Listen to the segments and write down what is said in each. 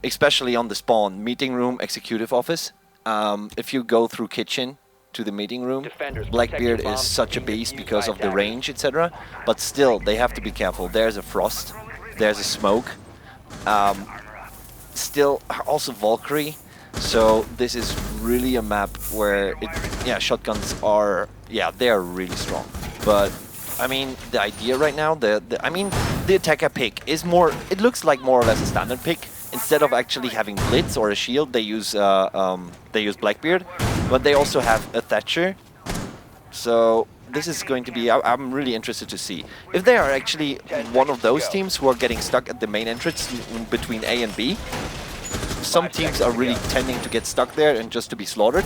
especially on the spawn, meeting room, executive office. If you go through kitchen to the meeting room, Blackbeard is such a beast because of the range, etc. But still, they have to be careful. There's a frost, there's a smoke. Still, also Valkyrie. So this is really a map where, shotguns are, they are really strong. But I mean, the idea right now, the attacker pick is more. It looks like more or less a standard pick. Instead of actually having Blitz or a shield, they use Blackbeard, but they also have a Thatcher. So this is going to be. I'm really interested to see if they are actually one of those teams who are getting stuck at the main entrance between A and B. Some teams are really tending to get stuck there and just to be slaughtered,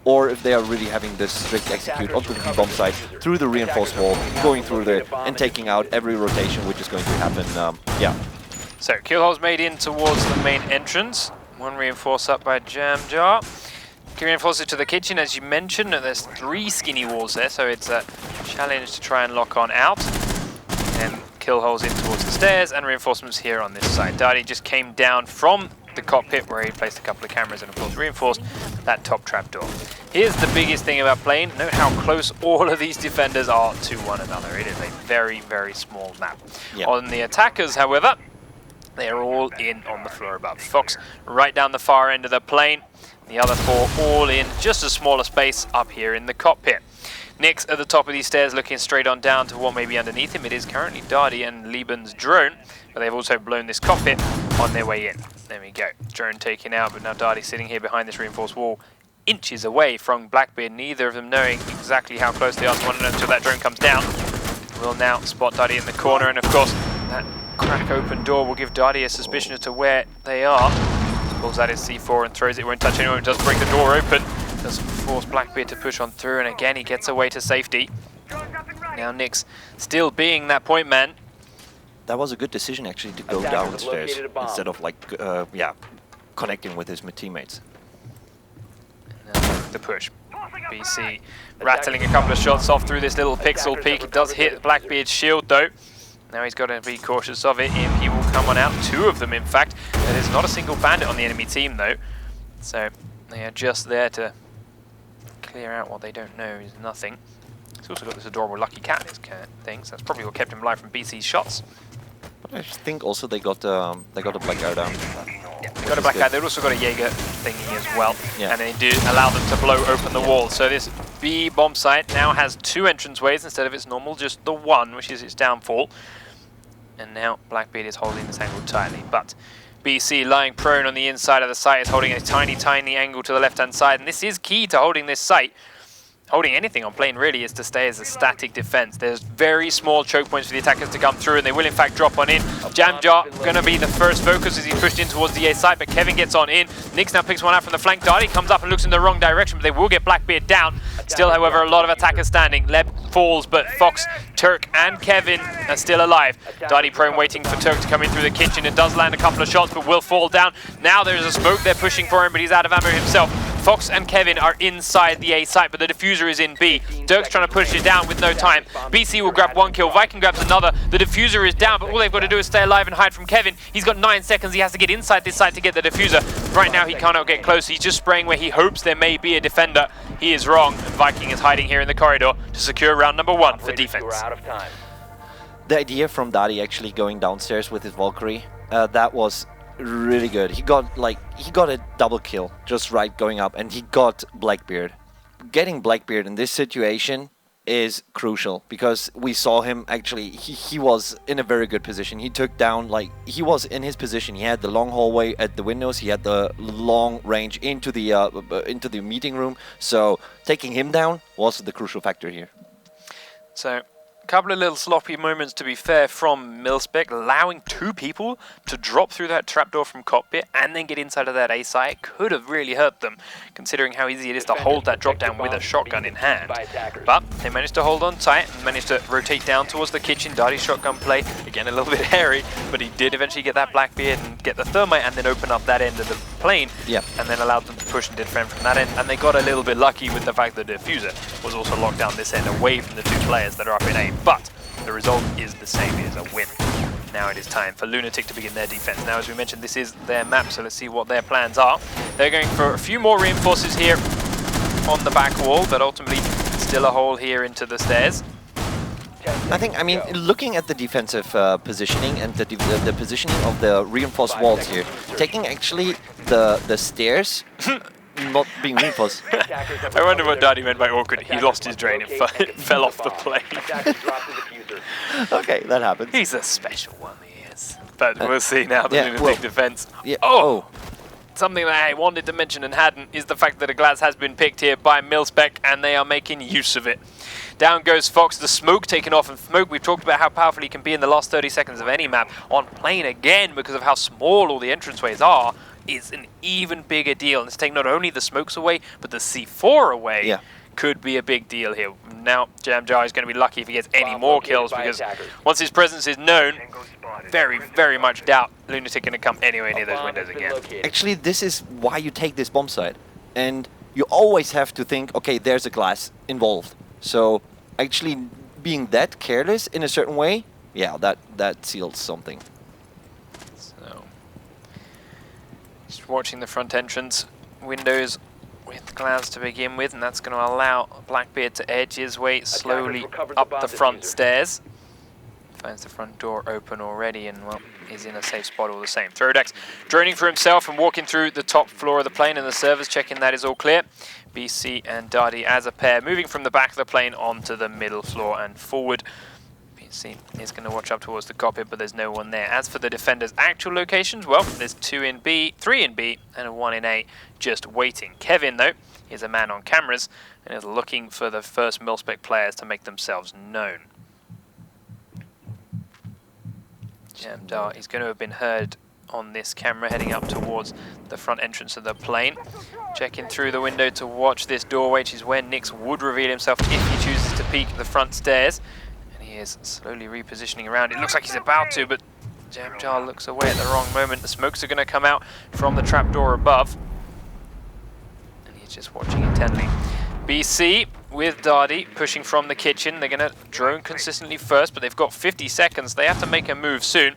or if they are really having this strict execute onto the bomb site through the reinforced wall, going through there and taking out every rotation, which is going to happen. So Killhole's made in towards the main entrance. One reinforced up by Jamjar. Reinforce it to the kitchen, as you mentioned. There's 3 skinny walls there, so it's a challenge to try and lock on out. And Killhole's in towards the stairs, and reinforcements here on this side. Darty just came down from the cockpit where he placed a couple of cameras and of course reinforced that top trapdoor. Here's the biggest thing about playing. Note how close all of these defenders are to one another. It is a very, very small map. Yep. On the attackers, however, they are all in on the floor above. Fox right down the far end of the plane. The other 4 all in just a smaller space up here in the cockpit. Nyx at the top of these stairs looking straight on down to what may be underneath him. It is currently Darty and Lieben's drone, but they've also blown this cockpit on their way in. There we go. Drone taken out, but now Darty sitting here behind this reinforced wall, inches away from Blackbeard, neither of them knowing exactly how close they are to one another until that drone comes down. We'll now spot Darty in the corner, and of course, that crack open door will give Darty a suspicion as to where they are. Pulls out his C4 and throws it, won't touch anyone, does break the door open. Does force Blackbeard to push on through, and again he gets away to safety. Now Nyx still being that point man. That was a good decision actually to go downstairs instead of connecting with his teammates. The push. BC rattling a couple of shots off through this little pixel peak. It does hit Blackbeard's shield though. Now he's got to be cautious of it. He will come on out, 2 of them in fact. There is not a single bandit on the enemy team though. So they are just there to clear out what they don't know is nothing. He's also got this adorable lucky cat in his thing, so that's probably what kept him alive from BC's shots. But I think also they got a black guy down. Yeah, they got a black guy. They've also got a Jaeger thingy as well, and they do allow them to blow open the wall. So this B bomb site now has 2 entranceways instead of its normal, just the one, which is its downfall. And now Blackbeard is holding this angle tightly, but BC lying prone on the inside of the site is holding a tiny, tiny angle to the left-hand side, and this is key to holding this site. Holding anything on plane really is to stay as a static defense. There's very small choke points for the attackers to come through, and they will in fact drop on in. Jamjar gonna be the first focus as he's pushed in towards the A site, but Kevin gets on in. Nyx now picks one out from the flank. Darty comes up and looks in the wrong direction, but they will get Blackbeard down. Still, however, a lot of attackers standing. Leb falls, but Fox, Turk, and Kevin are still alive. Darty prone waiting for Turk to come in through the kitchen. It does land a couple of shots, but will fall down. Now there's a smoke they're pushing for him, but he's out of ammo himself. Fox and Kevin are inside the A site, but the diffuser is in B. Dirk's trying to push it down with no time. BC will grab 1 kill, Viking grabs another. The diffuser is down, but all they've got to do is stay alive and hide from Kevin. He's got 9 seconds, he has to get inside this site to get the diffuser. Right now he cannot get close, he's just spraying where he hopes there may be a defender. He is wrong, and Viking is hiding here in the corridor to secure round number 1 for defense. The idea from Darty actually going downstairs with his Valkyrie, that was really good. He got a double kill just right going up, and he got Blackbeard. Getting Blackbeard in this situation is crucial because we saw him actually, he was in a very good position. He took down, he was in his position. He had the long hallway at the windows, he had the long range into the meeting room, so taking him down was the crucial factor here. So a couple of little sloppy moments, to be fair, from MiLSPEC, allowing 2 people to drop through that trapdoor from cockpit and then get inside of that A site could have really hurt them, considering how easy it is to hold that drop down with a shotgun in hand. But they managed to hold on tight and managed to rotate down towards the kitchen. Darty's shotgun play, again a little bit hairy, but he did eventually get that Blackbeard and get the thermite and then open up that end of the plane, and then allowed them to push and defend from that end. And they got a little bit lucky with the fact that the diffuser was also locked down this end away from the 2 players that are up in A. But the result is the same, it is a win. now it is time for LunatiK to begin their defense. Now, as we mentioned, this is their map, so let's see what their plans are. They're going for a few more reinforcers here on the back wall, but ultimately still a hole here into the stairs. I mean, looking at the defensive positioning and the positioning of the reinforced walls here, taking actually the stairs not being reinforced. I wonder what Daddy meant by awkward. He lost his drain and fell off the plane. Okay, that happens. He's a special one, he is. But we'll see now the LunatiK defense. Yeah. Oh! Something that I wanted to mention and hadn't is the fact that a glass has been picked here by MiLSPEC and they are making use of it. Down goes Fox, the smoke taken off, and smoke, we've talked about how powerful he can be in the last 30 seconds of any map. On plane again, because of how small all the entranceways are, is an even bigger deal. And it's taking not only the smokes away, but the C4 away. Yeah. Could be a big deal here. Now, Jamjar is going to be lucky if he gets any more kills, because once his presence is known, very, very much doubt LunatiK going to come anywhere near those windows again. Actually, this is why you take this bomb site. And you always have to think, okay, there's a glass involved. So actually being that careless in a certain way, yeah, that seals something. So, just watching the front entrance windows with glass to begin with, and that's going to allow Blackbeard to edge his way slowly up the front stairs. Finds the front door open already and, well, is in a safe spot all the same. Throdax droning for himself and walking through the top floor of the plane, and the servers checking that is all clear. BC and Darty as a pair moving from the back of the plane onto the middle floor and forward. BC is going to watch up towards the cockpit, but there's no one there. As for the defenders' actual locations, well, there's 2 in B, 3 in B, and 1 in A just waiting. Kevin, though, is a man on cameras and is looking for the first MiLSPEC players to make themselves known. Jamdar is going to have been heard on this camera heading up towards the front entrance of the plane. Checking through the window to watch this doorway, which is where Nix would reveal himself if he chooses to peek the front stairs. And he is slowly repositioning around. It looks like he's about to, but Jamjar looks away at the wrong moment. The smokes are going to come out from the trapdoor above. And he's just watching intently. BC with Darty pushing from the kitchen. They're going to drone consistently first, but they've got 50 seconds. They have to make a move soon.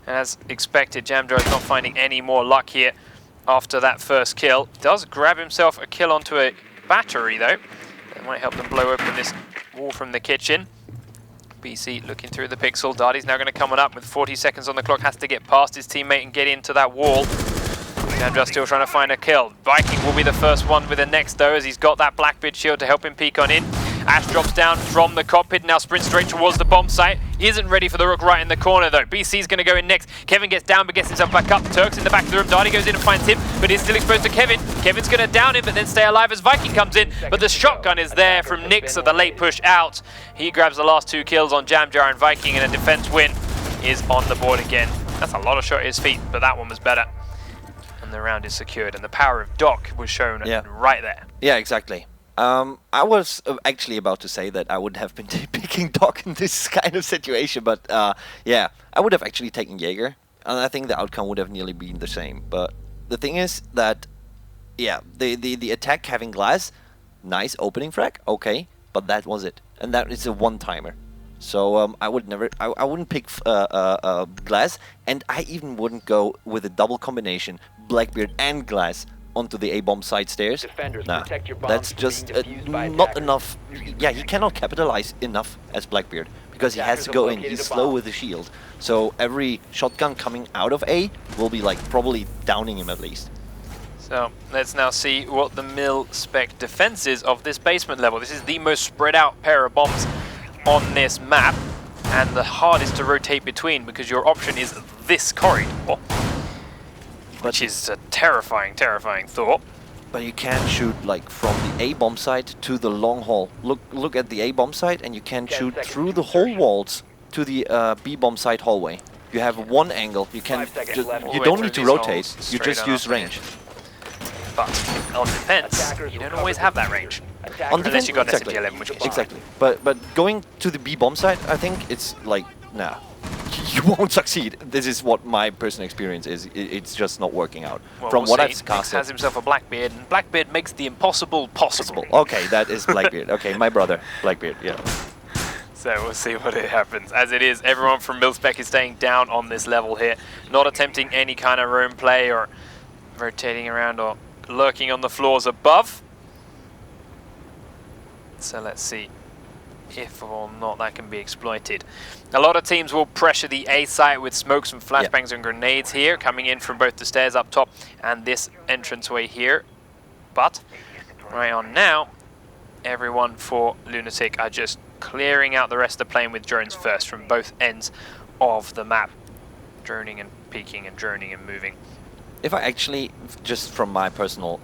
And as expected, Jamjar is not finding any more luck here after that first kill. Does grab himself a kill onto a battery, though. That might help them blow open this wall from the kitchen. BC looking through the pixel. Darty's now going to come on up with 40 seconds on the clock. Has to get past his teammate and get into that wall. Jamjar still trying to find a kill. Viking will be the first one with the next, though, as he's got that Blackbeard shield to help him peek on in. Ash drops down from the cockpit, now sprints straight towards the bomb site. He isn't ready for the rook right in the corner, though. BC's going to go in next. Kevin gets down, but gets himself back up. Turk's in the back of the room. Darty goes in and finds him, but he's still exposed to Kevin. Kevin's going to down him, but then stay alive as Viking comes in. But the shotgun is there from Nix, so the late push out. He grabs the last 2 kills on Jamjar and Viking, and a defense win is on the board again. That's a lot of shot at his feet, but that one was better. And the round is secured, and the power of Doc was shown right there. Yeah, exactly. I was actually about to say that I would have been picking Doc in this kind of situation, but yeah, I would have actually taken Jaeger, and I think the outcome would have nearly been the same. But the thing is that, yeah, the attack having glass, nice opening frag, okay, but that was it, and that is a one-timer. So I would never, I wouldn't pick glass, and I even wouldn't go with a double combination, Blackbeard and glass, onto the A-bomb side stairs. Nah, that's just not enough. Yeah, he cannot capitalize enough as Blackbeard, because he has to go in. He's slow with the shield. So every shotgun coming out of A will be like probably downing him at least. So let's now see what the MiLSPEC defense is of this basement level. This is the most spread out pair of bombs on this map, and the hardest to rotate between, because your option is this corridor, which is a terrifying, terrifying thought. But you can shoot like from the A-bomb site to the long hall. Look at the A-bomb site, and you can shoot through the whole walls to the B-bomb site hallway. You have one angle. You can you don't need to rotate. You just use range. But on defense, you don't always have that range. Unless you got an SMG-11, which is exactly. But going to the B-bomb site, I think it's like, nah. You won't succeed. This is what my personal experience is. It's just not working out. Well, From what I've Nix casted. has himself a Blackbeard, and Blackbeard makes the impossible possible. Okay, that is Blackbeard. Okay, my brother, Blackbeard, yeah. So we'll see what it happens. As it is, everyone from MiLSPEC is staying down on this level here, not attempting any kind of roam play or rotating around or lurking on the floors above. So let's see if or not that can be exploited. A lot of teams will pressure the A site with smokes and flashbangs and grenades here, coming in from both the stairs up top and this entranceway here. But right on now, everyone for LunatiK are just clearing out the rest of the plane with drones first from both ends of the map. Droning and peeking and droning and moving. If I actually, just from my personal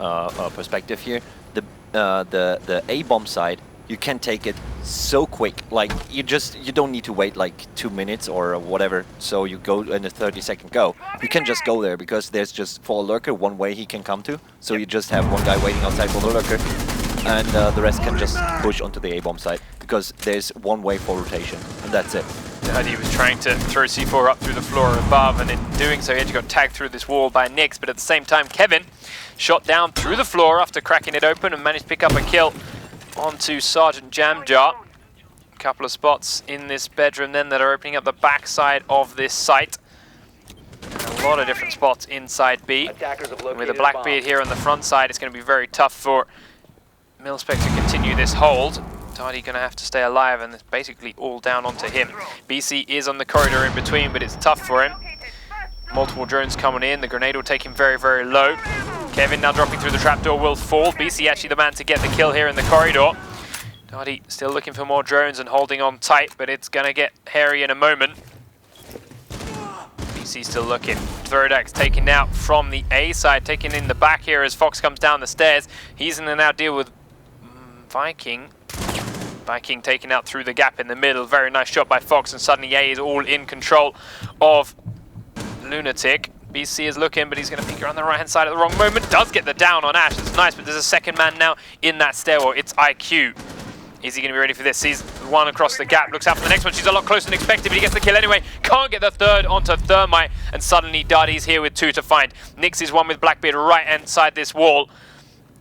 perspective here, the A-bomb side, you can take it so quick. Like you don't need to wait like 2 minutes or whatever. So you go in a 30-second go. You can just go there because there's just for a lurker one way he can come to. So you just have one guy waiting outside for the lurker, and the rest can just push onto the A-bomb side because there's one way for rotation, and that's it. He was trying to throw C4 up through the floor above, and in doing so he actually got tagged through this wall by Nix, but at the same time Kevin shot down through the floor after cracking it open and managed to pick up a kill onto Sergeant Jamjar. A couple of spots in this bedroom then that are opening up the backside of this site. A lot of different spots inside B. With a Blackbeard here on the front side, it's going to be very tough for MiLSPEC to continue this hold. Darty going to have to stay alive, and it's basically all down onto him. BC is on the corridor in between, but it's tough for him. Multiple drones coming in. The grenade will take him very, very low. Kevin now dropping through the trapdoor will fall. BC actually the man to get the kill here in the corridor. Darty still looking for more drones and holding on tight, but it's going to get hairy in a moment. BC still looking. Throdax taken out from the A side, taken in the back here as Fox comes down the stairs. He's in the now deal with Viking. Viking taken out through the gap in the middle. Very nice shot by Fox, and suddenly A is all in control of LunatiK. BC is looking, but he's going to figure on the right-hand side at the wrong moment. Does get the down on Ash. It's nice, but there's a second man now in that stairwell. It's IQ. Is he going to be ready for this? Sees one across the gap. Looks out for the next one. She's a lot closer than expected, but he gets the kill anyway. Can't get the third onto Thermite, and suddenly Darty's here with two to find. Nix is one with Blackbeard right inside this wall.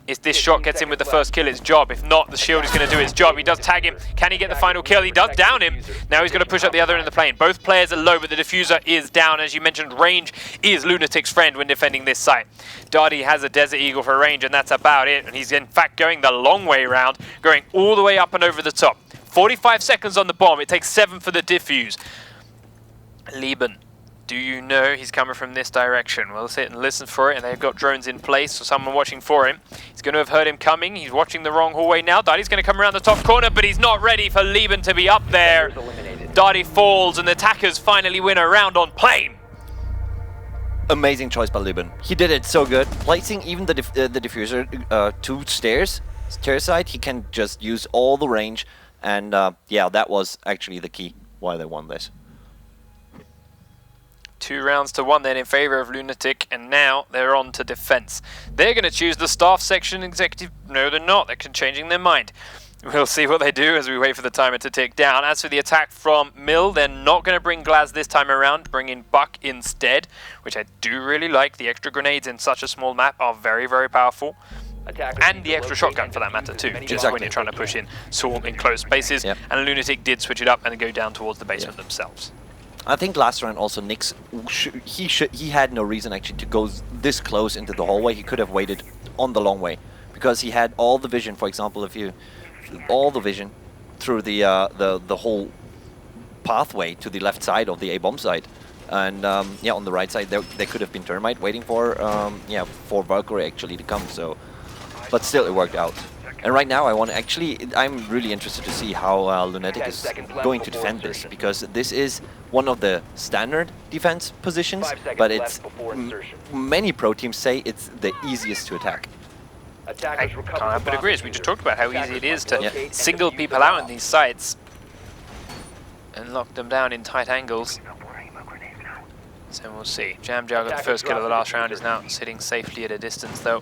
If this shot gets in with the first kill, it's job. If not, the shield is going to do its job. He does tag him. Can he get the final kill? He does down him. Now he's going to push up the other end of the plane. Both players are low, but the diffuser is down. As you mentioned, range is LunatiK's friend when defending this site. Darty has a Desert Eagle for range, and that's about it. And he's in fact going the long way around, going all the way up and over the top. 45 seconds on the bomb. It takes 7 for the diffuse. Lieben. Do you know he's coming from this direction? We'll sit and listen for it, and they've got drones in place, so someone watching for him. He's going to have heard him coming. He's watching the wrong hallway now. Darty's going to come around the top corner, but he's not ready for Lieben to be up there. Darty falls, and the attackers finally win a round on plane. Amazing choice by Lieben. He did it so good. Placing even the diffuser two stairs side, he can just use all the range, and yeah, that was actually the key why they won this. 2 rounds to 1 then in favor of LunatiK, and now they're on to defense. They're going to choose the staff section executive. No, they're not. They're changing their mind. We'll see what they do as we wait for the timer to tick down. As for the attack from Mil, they're not going to bring Glaz this time around, bring in Buck instead, which I do really like. The extra grenades in such a small map are very, very powerful. And the extra shotgun for that matter too, just when you're trying to push in Saul in closed spaces. Yep. And LunatiK did switch it up and go down towards the basement themselves. I think last round also Nix, he had no reason actually to go this close into the hallway. He could have waited on the long way because he had all the vision. For example, if you all the vision through the whole pathway to the left side of the A-bomb side, and yeah, on the right side there could have been Thermite waiting for yeah, for Valkyrie actually to come. So, but still it worked out. And right now I'm really interested to see how LunatiK is going to defend this, because this is one of the standard defense positions, but it's many pro teams say it's the easiest to attack. I can't help but agree, as we just talked about how easy it is to single people out in these sites and lock them down in tight angles. So we'll see. Jamjar got the first kill of the last round, is now sitting safely at a distance though.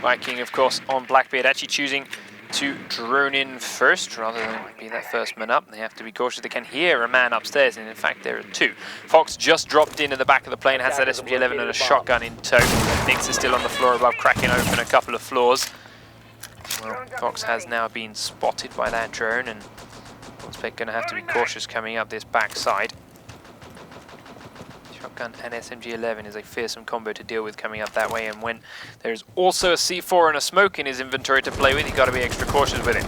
Viking, of course, on Blackbeard, actually choosing to drone in first rather than be that first man up. They have to be cautious. They can hear a man upstairs, and in fact there are 2. Fox just dropped in at the back of the plane, has that SMG-11 and a shotgun in tow. Nix is still on the floor above, cracking open a couple of floors. Well, Fox has now been spotted by that drone, and MiLSPEC going to have to be cautious coming up this backside. Shotgun and SMG-11 is a fearsome combo to deal with coming up that way, and when there's also a C4 and a smoke in his inventory to play with, you've got to be extra cautious with it.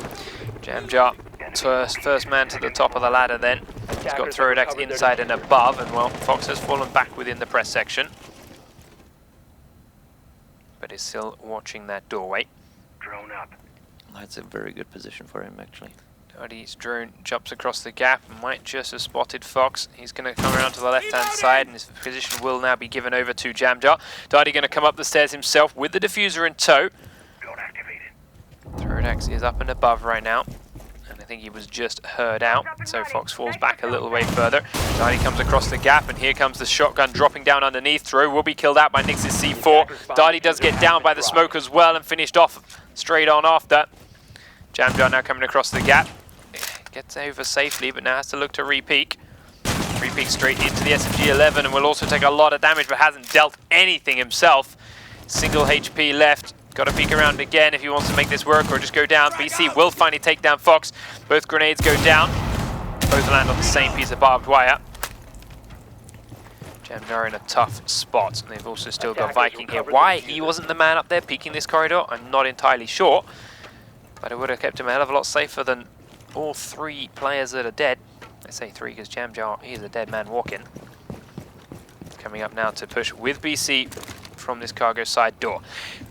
Jamjar, first man to the top of the ladder then. He's got Throdax inside and above, and well, Fox has fallen back within the press section. But is still watching that doorway. Drone up. That's a very good position for him, actually. Doherty's drone jumps across the gap and might just have spotted Fox. He's going to come around to the left-hand side, and his position will now be given over to Jamjar. Doherty going to come up the stairs himself with the diffuser in tow. Drone activated. Throdax is up and above right now, and I think he was just heard out, so Fox falls back a little way further. Doherty comes across the gap, and here comes the shotgun dropping down underneath. Throw will be killed out by Nyx's C4. Doherty does get down by the smoke as well and finished off straight on after. Jamjar now coming across the gap. Gets over safely, but now has to look to re-peek. Re-peek straight into the SMG-11 and will also take a lot of damage, but hasn't dealt anything himself. Single HP left. Got to peek around again if he wants to make this work or just go down. BC will finally take down Fox. Both grenades go down. Both land on the same piece of barbed wire. Jamjar in a tough spot. And they've also still got Viking here. Why he wasn't the man up there peeking this corridor, I'm not entirely sure. But it would have kept him a hell of a lot safer than all three players that are dead. I say three because Jamjar, he is a dead man walking. Coming up now to push with BC from this cargo side door.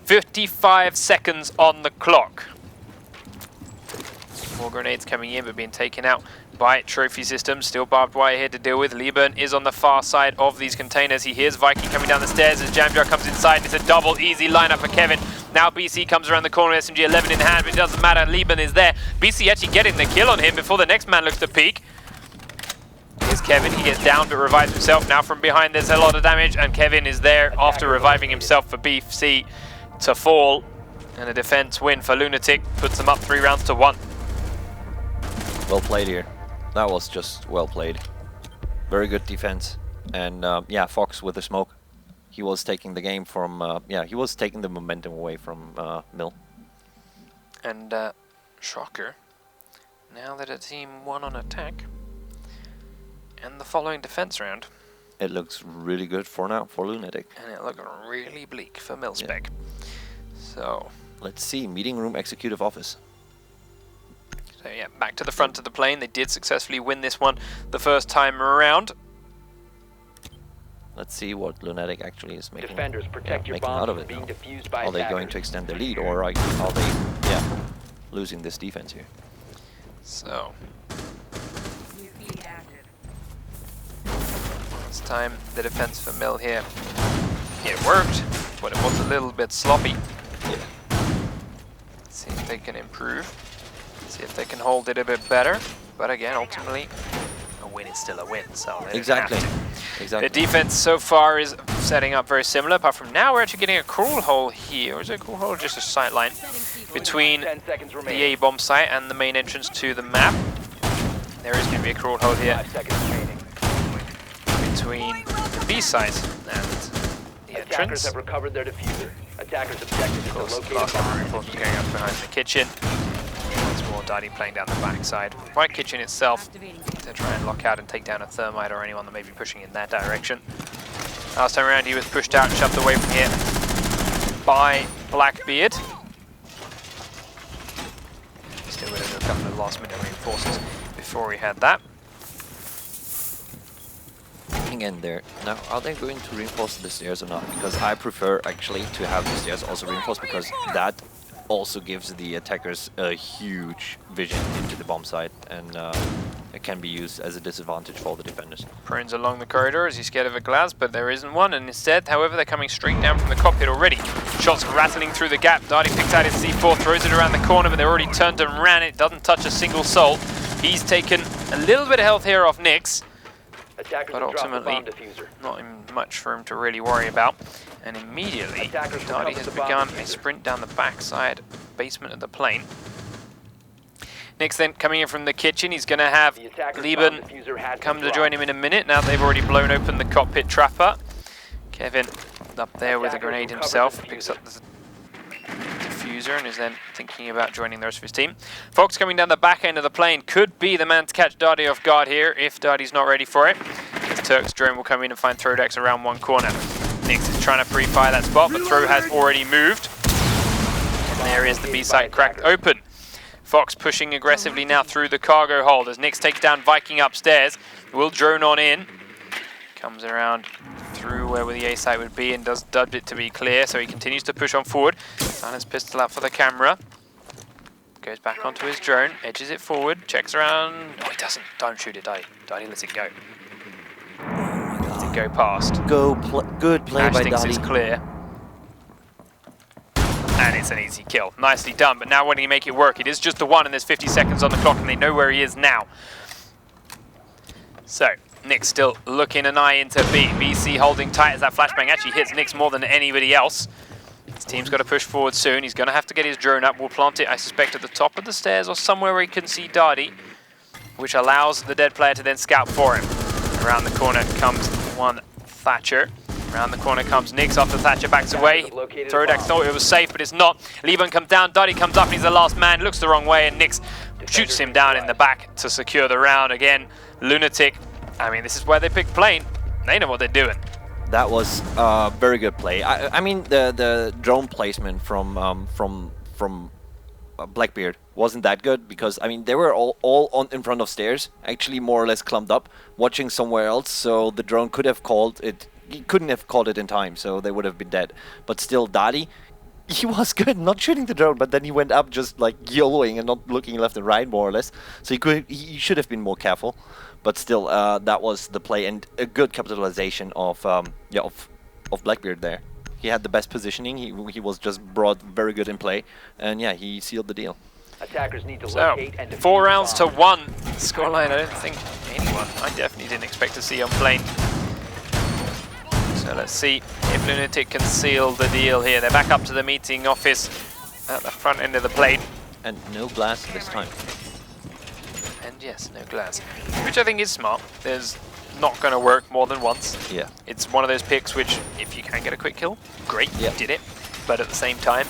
55 seconds on the clock. More grenades coming in but being taken out by trophy systems. Still barbed wire here to deal with. Liban is on the far side of these containers. He hears Viking coming down the stairs as Jamjar comes inside. It's a double easy lineup for Kevin. Now BC comes around the corner with SMG-11 in hand, but it doesn't matter. Liban is there. BC actually getting the kill on him before the next man looks to peek. Here's Kevin. He gets down but revives himself. Now from behind there's a lot of damage, and Kevin is there after reviving himself for BC to fall. And a defense win for LunatiK puts them up 3 rounds to 1. Well played here. That was just well played. Very good defense. And yeah, Fox with the smoke. He was taking the game from, yeah, he was taking the momentum away from Mil. And shocker, now that a team won on attack, and the following defense round. It looks really good for now, for LunatiK. And it looks really bleak for MiLSPEC. Yeah. So let's see, meeting room executive office. So yeah, back to the front of the plane. They did successfully win this one the first time around. Let's see what LunatiK actually is making, Defenders, protect your making out of it. Being defused by are they going to extend their lead, or are they losing this defense here? So this time the defense for Mil here. It worked, but it was a little bit sloppy. Yeah. Let's see if they can improve. See if they can hold it a bit better. But again, ultimately, a win is still a win. So exactly. The defense so far is setting up very similar. Apart from now, we're actually getting a crawl hole here. Or is it a crawl hole or just a sight line between the A bomb site and the main entrance to the map? There is going to be a crawl hole here between the B site and the entrance. Attackers have recovered their diffuser. Attackers' objective is to locate last time reinforcements going up behind the kitchen. Once more, Doherty playing down the backside. Right kitchen itself to try and lock out and take down a thermite or anyone that may be pushing in that direction. Last time around he was pushed out and shoved away from here by Blackbeard. Still with a couple of last minute reinforcements before he had that. Again there. Now, are they going to reinforce the stairs or not? Because I prefer actually to have the stairs also reinforced, because that also gives the attackers a huge vision into the bomb site, and it can be used as a disadvantage for the defenders. Prunes along the corridor as he's scared of a glass, but there isn't one, and instead, however, they're coming straight down from the cockpit already. Shots rattling through the gap. Doherty picks out his C4, throws it around the corner, but they're already turned and ran it. Doesn't touch a single soul. He's taken a little bit of health here off Nyx, but ultimately not much for him to really worry about. And immediately, Doherty has begun a sprint down the backside basement of the plane. Nyx then coming in from the kitchen. He's going to have Liban come to join him in a minute. Now they've already blown open the cockpit trapper. Kevin up there with a grenade himself. Picks up the diffuser and is then thinking about joining the rest of his team. Fox coming down the back end of the plane could be the man to catch Darty off guard here if Darty's not ready for it. As Turk's drone will come in and find Throdex around one corner. Nix is trying to free fire that spot, but Throw has already moved. And there is the B site cracked open. Fox pushing aggressively now through the cargo hold as Nix takes down Viking upstairs. Will drone on in. Comes around through where the A site would be and does dub it to be clear, so he continues to push on forward. Found his pistol out for the camera. Goes back onto his drone, edges it forward, checks around. No, he doesn't. Don't shoot it, Darty. Darty lets it go. Lets it go past. Good play Ash by thinks it's Darty. clear. And it's an easy kill. Nicely done, but now when he make it work, it is just the one and there's 50 seconds on the clock and they know where he is now. So, Nix still looking an eye into B. BC holding tight as that flashbang actually hits Nix more than anybody else. His team's got to push forward soon. He's going to have to get his drone up. We'll plant it, I suspect, at the top of the stairs or somewhere where he can see Darty, which allows the dead player to then scout for him. Around the corner comes one Thatcher. Around the corner comes Nix after Thatcher backs away. Throdex thought it was safe, but it's not. Liban comes down, Darty comes up, and he's the last man. Looks the wrong way, and Nix shoots him down in the back to secure the round. Again, LunatiK. I mean, this is where they pick plane. They know what they're doing. That was a very good play. I mean, the drone placement from Blackbeard wasn't that good because, I mean, they were all on in front of stairs, actually more or less clumped up, watching somewhere else, so the drone could have called it. He couldn't have called it in time, so they would have been dead. But still, Darty, he was good, not shooting the drone, but then he went up just like YOLOing and not looking left and right, more or less. So he should have been more careful. But still, that was the play and a good capitalization of Blackbeard there. He had the best positioning. He was just brought very good in play, and yeah, he sealed the deal. Attackers need to So, locate and defuse 4 rounds to bombs. 1. Scoreline, I don't think anyone, I definitely didn't expect to see on plane. So let's see if LunatiK can seal the deal here. They're back up to the meeting office at the front end of the plane. And no glass this time. And yes, no glass. Which I think is smart. There's not going to work more than once. Yeah. It's one of those picks which, if you can get a quick kill, great, Yeah. you did it. But at the same time,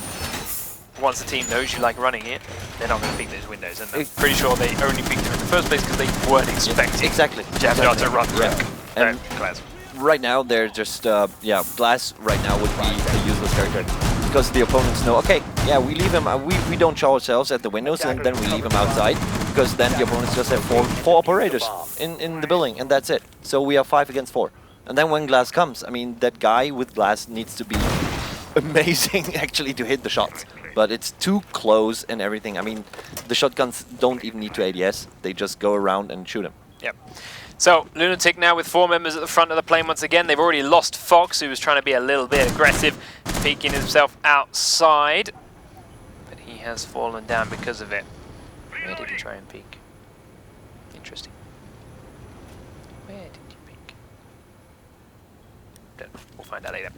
once the team knows you like running it, they're not going to pick those windows. And I'm pretty sure they only picked them in the first place because they weren't expecting Exactly. Jamdar to run Yeah. quick. And glass. right now they're just glass right now would be a useless character because the opponents know, okay, yeah, we leave him, we don't show ourselves at the windows and then we leave him outside because then the opponents just have four operators in the building and that's it. So we are 5 against 4. And then when glass comes, I mean, that guy with glass needs to be amazing actually to hit the shots. But it's too close and everything. I mean, the shotguns don't even need to ADS. They just go around and shoot him. Yep. So, LunatiK now with 4 members at the front of the plane once again. They've already lost Fox, who was trying to be a little bit aggressive, peeking himself outside. But he has fallen down because of it. Where did he try and peek? Interesting. Where did he peek? Don't know. We'll find out later.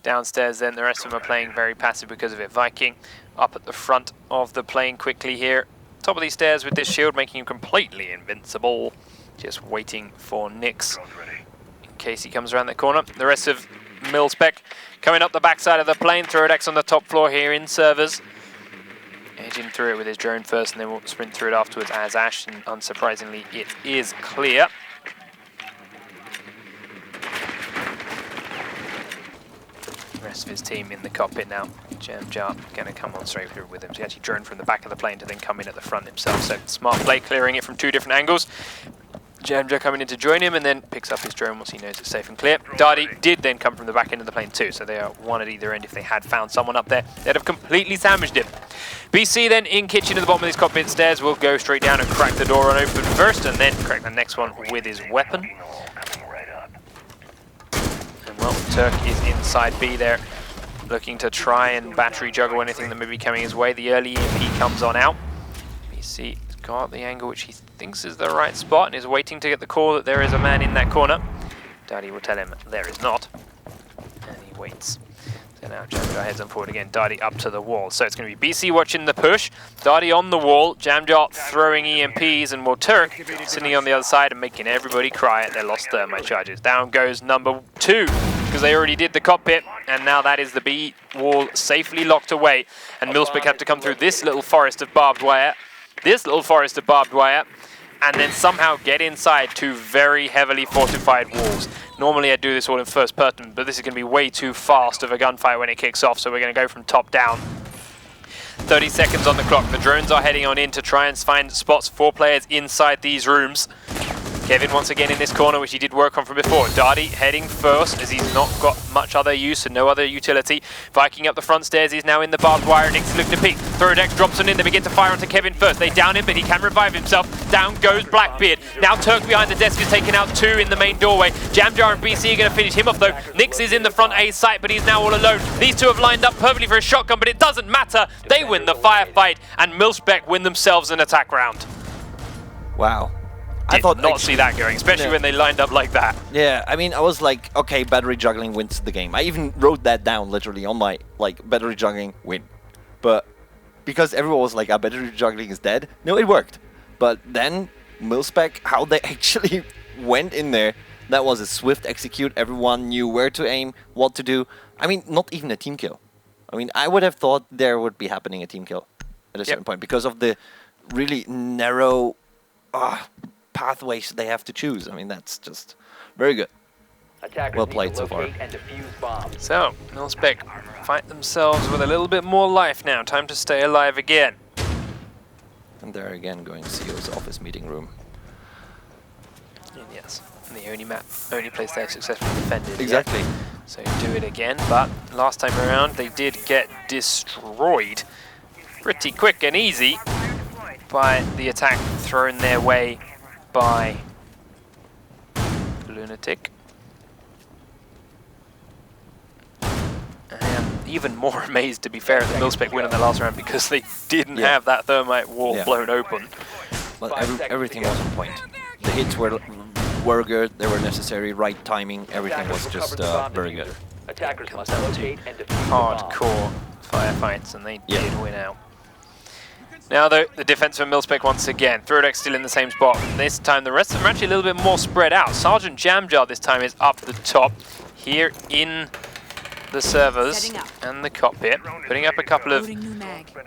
Downstairs then, the rest of them are playing very passive because of it. Viking up at the front of the plane quickly here. Top of these stairs with this shield, making him completely invincible. Just waiting for Nix in case he comes around that corner. The rest of MiLSPEC coming up the backside of the plane. Throdex on the top floor here in servers. Edging through it with his drone first and then we'll sprint through it afterwards as Ash. And unsurprisingly, it is clear. The rest of his team in the cockpit now. Jamjar going to come on straight through with him. So he actually drone from the back of the plane to then come in at the front himself. So smart play, clearing it from 2 different angles. Jamjar coming in to join him and then picks up his drone once he knows it's safe and clear. Darty did then come from the back end of the plane too, so they are one at either end. If they had found someone up there, they'd have completely sandwiched him. BC then in kitchen at the bottom of these cockpit stairs will go straight down and crack the door on open first and then crack the next one with his weapon. And well, Turk is inside B there, looking to try and battery juggle anything that may be coming his way. The early EMP comes on out. BC has got the angle which he thinks is the right spot and is waiting to get the call that there is a man in that corner. Daddy will tell him there is not. And he waits. So now Jamjar heads on forward again. Darty up to the wall. So it's going to be BC watching the push. Darty on the wall. Jamjar throwing EMPs, and Turk sitting on the other side and making everybody cry at their lost thermite charges. Down goes number 2 because they already did the cockpit, and now that is the B wall safely locked away. And MiLSPEC have to come through this little forest of barbed wire. And then somehow get inside 2 very heavily fortified walls. Normally I'd do this all in first person, but this is going to be way too fast of a gunfight when it kicks off, so we're going to go from top down. 30 seconds on the clock. The drones are heading on in to try and find spots for players inside these rooms. Kevin once again in this corner, which he did work on from before. Darty heading first, as he's not got much other use and no other utility. Viking up the front stairs, he's now in the barbed wire. Nix looking to peek. Throdex drops one in, they begin to fire onto Kevin first. They down him, but he can revive himself. Down goes Blackbeard. Now Turk behind the desk is taking out 2 in the main doorway. Jamjar and BC are going to finish him off though. Nix is in the front A site, but he's now all alone. These 2 have lined up perfectly for a shotgun, but it doesn't matter. They win the firefight, and MiLSPEC win themselves an attack round. Wow. I thought not see that going, especially when they lined up like that. Yeah, I mean, I was like, okay, battery juggling wins the game. I even wrote that down literally on my, like, battery juggling win. But because everyone was like, battery juggling is dead. No, it worked. But then MiLSPEC, how they actually went in there, that was a swift execute. Everyone knew where to aim, what to do. I mean, not even a team kill. I mean, I would have thought there would be happening a team kill at a certain point because of the really narrow pathways they have to choose. I mean, that's just very good. Attackers Well played so far. and defuse bombs. So, MiLSPEC fight themselves with a little bit more life now. Time to stay alive again. And they're again going to CEO's office meeting room. And yes, the only place they have successfully defended. Exactly. Yet. So do it again, but last time around they did get destroyed pretty quick and easy by the attack thrown their way by LunatiK. I am even more amazed, to be fair, at the MiLSPEC win in the last round because they didn't have that thermite wall blown open. But everything was on point. The hits were good, they were necessary, right timing, everything was just very good. Attackers Comes must down to locate and defuse the bomb. hardcore firefights, and they did win out. Now though, the defense for MiLSPEC once again. Throdex still in the same spot. This time the rest of them are actually a little bit more spread out. Sergeant Jamjar this time is up the top, here in the servers and the cockpit, putting up a couple of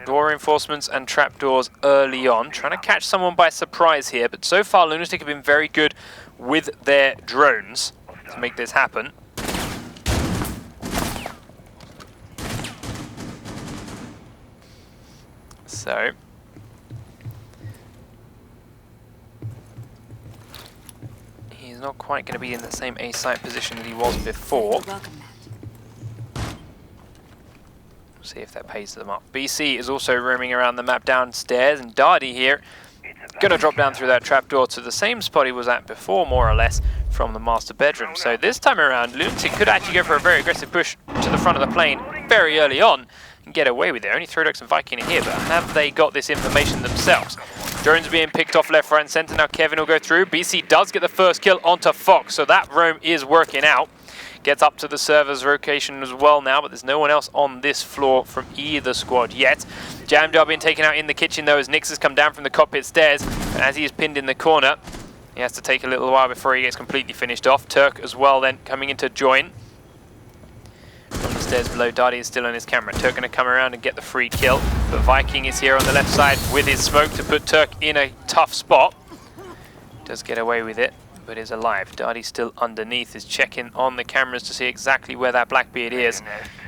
door reinforcements and trapdoors early on, trying to catch someone by surprise here, but so far LunatiK have been very good with their drones to make this happen. So he's not quite going to be in the same A site position that he was before. See if that pays them up. BC is also roaming around the map downstairs, and Darty here going to drop down through that trapdoor to the same spot he was at before, more or less, from the master bedroom. So this time around, LunatiK could actually go for a very aggressive push to the front of the plane very early on and get away with it. Only Throdex and Viking are here, but have they got this information themselves? Drones are being picked off left, right, and center. Now Kevin will go through. BC does get the first kill onto Fox, so that roam is working out. Gets up to the server's location as well now, but there's no one else on this floor from either squad yet. Jamjar being taken out in the kitchen though, as Nix has come down from the cockpit stairs, and as he is pinned in the corner, he has to take a little while before he gets completely finished off. Turk as well then coming in to join. From the stairs below, Darty is still on his camera. Turk going to come around and get the free kill, but Viking is here on the left side with his smoke to put Turk in a tough spot. Does get away with it, but is alive. Darty's still underneath, is checking on the cameras to see exactly where that Blackbeard is.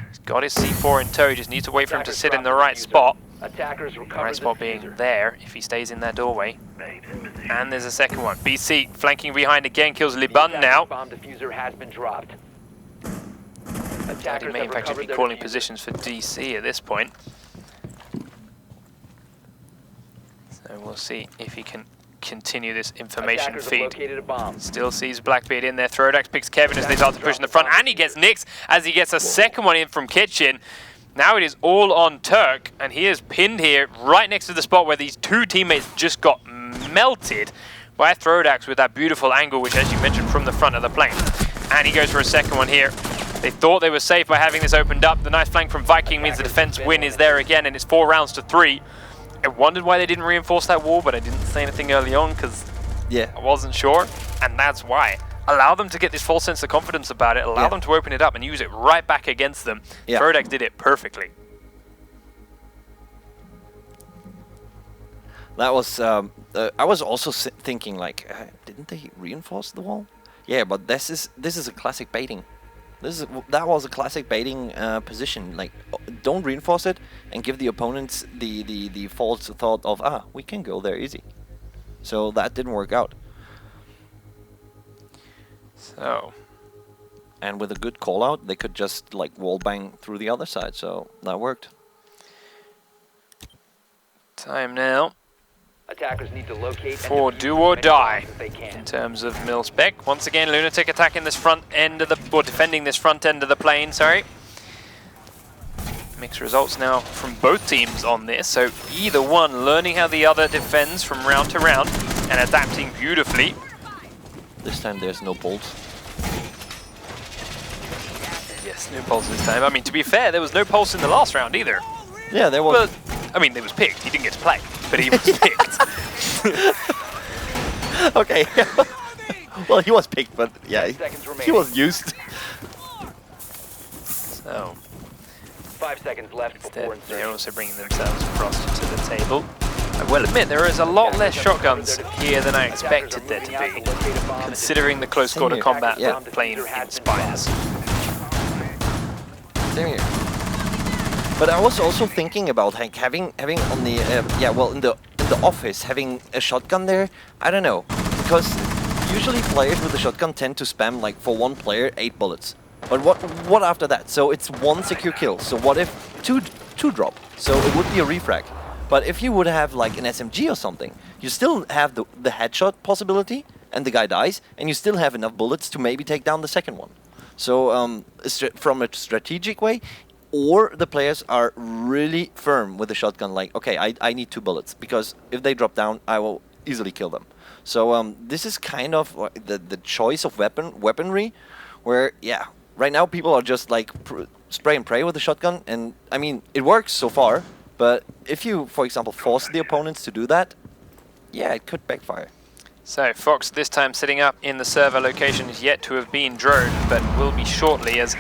He's got his C4 in tow, he just needs to wait for him to sit in the right spot. The right spot being there, if he stays in that doorway. And there's a second one. BC flanking behind again, kills Liban now. Bomb diffuser has been dropped. He may in fact just be calling positions for DC at this point. So we'll see if he can continue this information feed. Still sees Blackbeard in there. Throdex picks Kevin as they start to push in the front, and he gets Nix as he gets a second one in from Kitchen. Now it is all on Turk, and he is pinned here right next to the spot where these two teammates just got melted by Throdex with that beautiful angle, which, as you mentioned, from the front of the plane. And he goes for a second one here. They thought they were safe by having this opened up. The nice flank from Viking means the defense win is there again, and it's 4 rounds to 3. I wondered why they didn't reinforce that wall, but I didn't say anything early on because I wasn't sure, and that's why. Allow them to get this false sense of confidence about it, allow them to open it up and use it right back against them. Frodex did it perfectly. That was, I was also thinking like, didn't they reinforce the wall? Yeah, but this is a classic baiting. That was a classic baiting position. Like, don't reinforce it and give the opponents the false thought of we can go there easy. So that didn't work out. So, and with a good call out, they could just like wall bang through the other side. So that worked. Time now. Attackers need to locate for do or die in terms of MiLSPEC. Once again, LunatiK attacking this front end of the, or defending this front end of the plane, sorry. Mixed results now from both teams on this, so either one learning how the other defends from round to round and adapting beautifully. This time there's no bolts. Yes, no pulse this time. I mean, to be fair, there was no pulse in the last round either. Yeah, there was. But, I mean, there was picked. He didn't get to play, but he was picked. Okay. Well, he was picked, but yeah, he was used. So, 5 seconds left before they're insertion. also bringing themselves across to the table. I will admit, there is a lot less shotguns here than I expected there to be, considering the close quarter combat that the plane inspires. Same here. But I was also thinking about like having on the in the office having a shotgun there. I don't know, because usually players with a shotgun tend to spam like for one player 8 bullets. But what after that? So it's 1 secure kill. So what if two drop? So it would be a refrag. But if you would have like an SMG or something, you still have the headshot possibility, and the guy dies, and you still have enough bullets to maybe take down the second one. So from a strategic way, or the players are really firm with the shotgun, like, okay, I need 2 bullets, because if they drop down, I will easily kill them. So this is kind of the choice of weaponry, where, yeah, right now people are just like spray and pray with the shotgun, and I mean, it works so far, but if you, for example, force the opponents to do that, yeah, it could backfire. So Fox this time sitting up in the server location is yet to have been droned, but will be shortly, as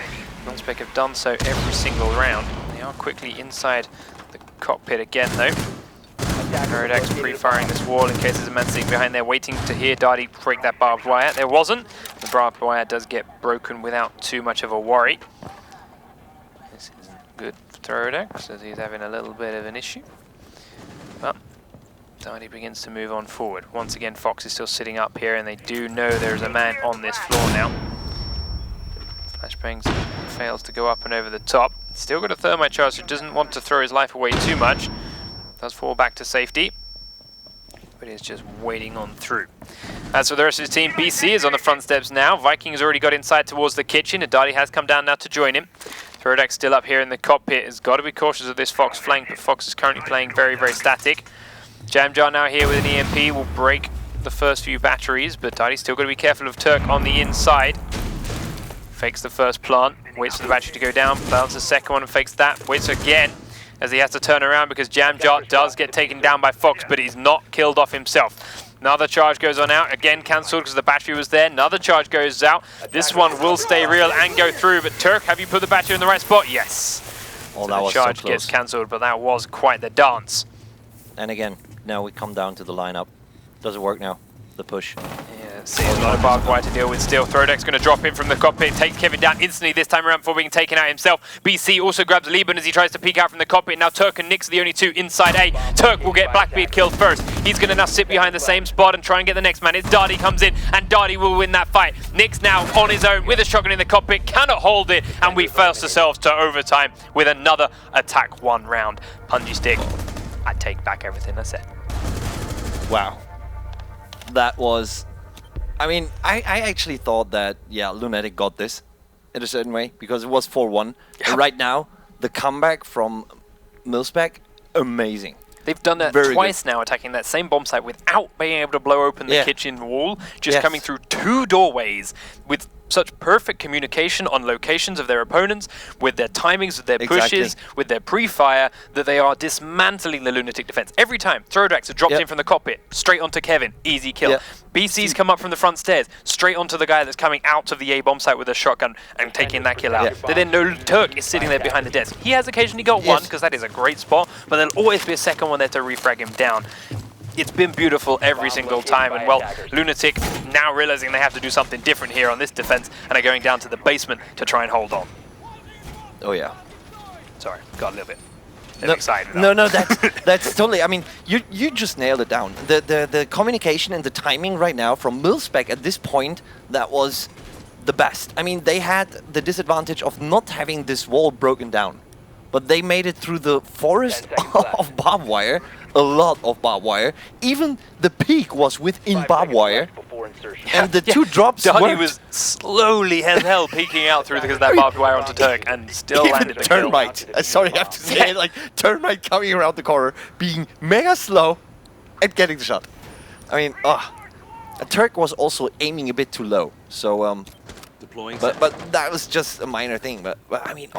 MiLSPEC have done so every single round. They are quickly inside the cockpit again though. Rodex pre-firing this wall in case there's a man sitting behind there waiting to hear Darty break that barbed wire. There wasn't. The barbed wire does get broken without too much of a worry. This isn't good for Rodex, as he's having a little bit of an issue. But Darty begins to move on forward. Once again, Fox is still sitting up here, and they do know there's a man on this floor now. Flashbangs fails to go up and over the top. Still got a thermite charge, so doesn't want to throw his life away too much. Does fall back to safety, but he's just waiting on through. As for the rest of his team, BC is on the front steps now. Viking has already got inside towards the kitchen, and Darty has come down now to join him. Rodex still up here in the cockpit. Has got to be cautious of this Fox flank, but Fox is currently playing very, very static. Jamjar now here with an EMP will break the first few batteries, but Darty's still got to be careful of Turk on the inside. Fakes the first plant, waits for the battery to go down, plants the second one and fakes that, waits again as he has to turn around because Jamjar does get taken down by Fox, but he's not killed off himself. Another charge goes on out, again cancelled because the battery was there, another charge goes out. This one will stay real and go through, but Turk, have you put the battery in the right spot? Yes. Oh, So that the was charge so close. gets cancelled, but that was quite the dance. And again, now we come down to the lineup. Does it work now? The push. Yeah, see a lot of barbed wire to deal with still. Rodex going to drop in from the cockpit, takes Kevin down instantly this time around before being taken out himself. BC also grabs Lieben as he tries to peek out from the cockpit. Now Turk and Nix are the only 2 inside A. Turk will get Blackbeard killed first. He's going to now sit behind the same spot and try and get the next man. It's Darty comes in, and Darty will win that fight. Nix now on his own with a shotgun in the cockpit, cannot hold it, and we force ourselves to overtime with another attack 1 round. Punji stick, I take back everything I said. Wow. That was... I mean, I actually thought that, yeah, LunatiK got this in a certain way, because it was 4-1. And right now, the comeback from MiLSPEC, amazing. They've done that twice now, attacking that same bomb site without being able to blow open the kitchen wall, just coming through 2 doorways with such perfect communication on locations of their opponents, with their timings, with their pushes, with their pre-fire, that they are dismantling the LunatiK defense. Every time, Throdax has dropped in from the cockpit, straight onto Kevin, easy kill. BC's come up from the front stairs, straight onto the guy that's coming out of the A bomb site with a shotgun and taking that kill out. But then no Turk is sitting there behind the desk. He has occasionally got one, because that is a great spot, but there'll always be a second one there to refrag him down. It's been beautiful every single time, and well, LunatiK now realizing they have to do something different here on this defense and are going down to the basement to try and hold on. Oh yeah. Sorry, got a little bit excited. No, that's totally. I mean, you just nailed it down. The communication and the timing right now from MiLSPEC at this point, that was the best. I mean, they had the disadvantage of not having this wall broken down, but they made it through the forest of barbed wire. A lot of barbed wire. Even the peak was within barbed wire. And the two drops Donnie was slowly as hell peeking out through because of that barbed wire onto Turk and still landed the kill. Termite. Sorry, I have to say it, like Termite coming around the corner, being mega slow and getting the shot. I mean, Turk was also aiming a bit too low. So but that was just a minor thing. But I mean,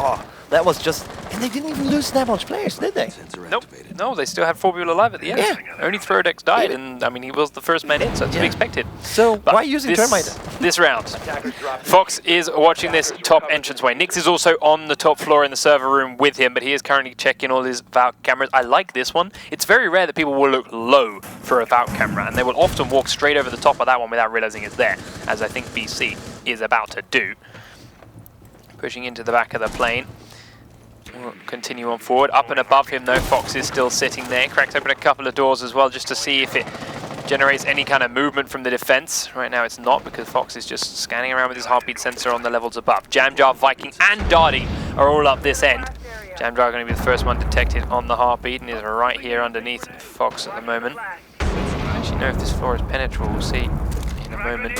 that was just, and they didn't even lose that much players, did they? Nope. No, they still had 4 people alive at the end. Yeah. Only Throdax died, and I mean, he was the first man in, so it's to be expected. So But why using Termite? This round, Fox is watching this top entranceway. Nix is also on the top floor in the server room with him, but he is currently checking all his Valk cameras. I like this one. It's very rare that people will look low for a Valk camera, and they will often walk straight over the top of that one without realizing it's there, as I think BC is about to do. Pushing into the back of the plane. We'll continue on forward. Up and above him though, Fox is still sitting there. Cracked open a couple of doors as well just to see if it generates any kind of movement from the defense. Right now it's not, because Fox is just scanning around with his heartbeat sensor on the levels above. Jamjar, Viking and Darty are all up this end. Jamjar going to be the first one detected on the heartbeat and is right here underneath Fox at the moment. I don't actually know if this floor is penetrable. We'll see in a moment.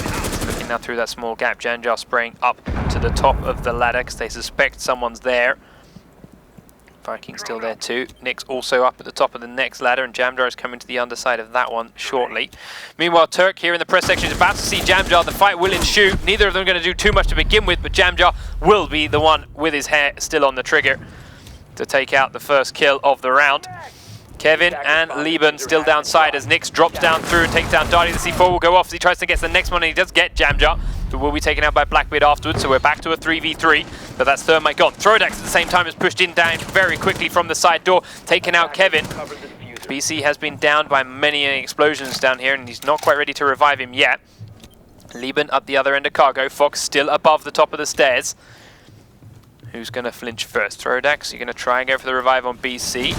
Looking now through that small gap. Jamjar spraying up to the top of the ladder because they suspect someone's there. Viking still there too. Nick's also up at the top of the next ladder, and Jamjar is coming to the underside of that one shortly. Meanwhile, Turk here in the press section is about to see Jamjar. The fight will ensue. Neither of them going to do too much to begin with, but Jamjar will be the one with his hair still on the trigger to take out the first kill of the round. Kevin and Lieben still downside as Nix drops down through and takes down Darty. The C4 will go off as he tries to get the next one, and he does get Jamjar, who will be taken out by Blackbeard afterwards, so we're back to a 3v3, but that's Thermite gone. Throdax at the same time is pushed in down very quickly from the side door, taking out Kevin. BC has been downed by many explosions down here, and he's not quite ready to revive him yet. Lieben up the other end of cargo, Fox still above the top of the stairs. Who's going to flinch first? Throdax, you're going to try and go for the revive on BC.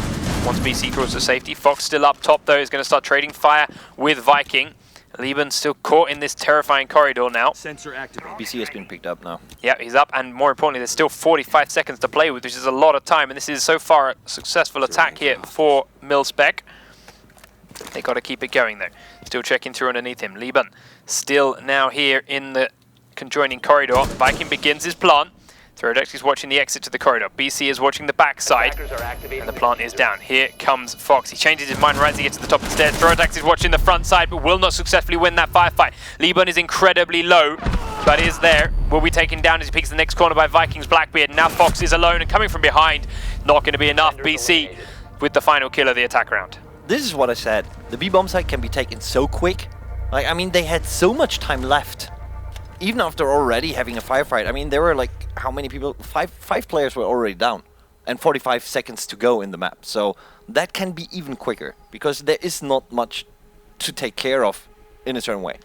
Once BC crawls to safety, Fox still up top though, is going to start trading fire with Viking. Lieben still caught in this terrifying corridor now. Sensor activated. BC has been picked up now. Yeah, he's up, and more importantly, there's still 45 seconds to play with, which is a lot of time, and this is so far a successful attack here for MiLSPEC. They got to keep it going though. Still checking through underneath him. Lieben still now here in the conjoining corridor. Viking begins his plant. Throdax is watching the exit to the corridor. BC is watching the backside, and the plant is down. Here comes Fox. He changes his mind right as he gets to the top of the stairs. Throdax is watching the front side, but will not successfully win that firefight. Lieben is incredibly low, but is there. Will be taken down as he picks the next corner by Viking's Blackbeard. Now Fox is alone and coming from behind. Not going to be enough. BC with the final kill of the attack round. This is what I said. The B-bomb site can be taken so quick. Like, I mean, they had so much time left. Even after already having a firefight, I mean, there were like, how many people? Five players were already down, and 45 seconds to go in the map. So that can be even quicker, because there is not much to take care of in a certain way.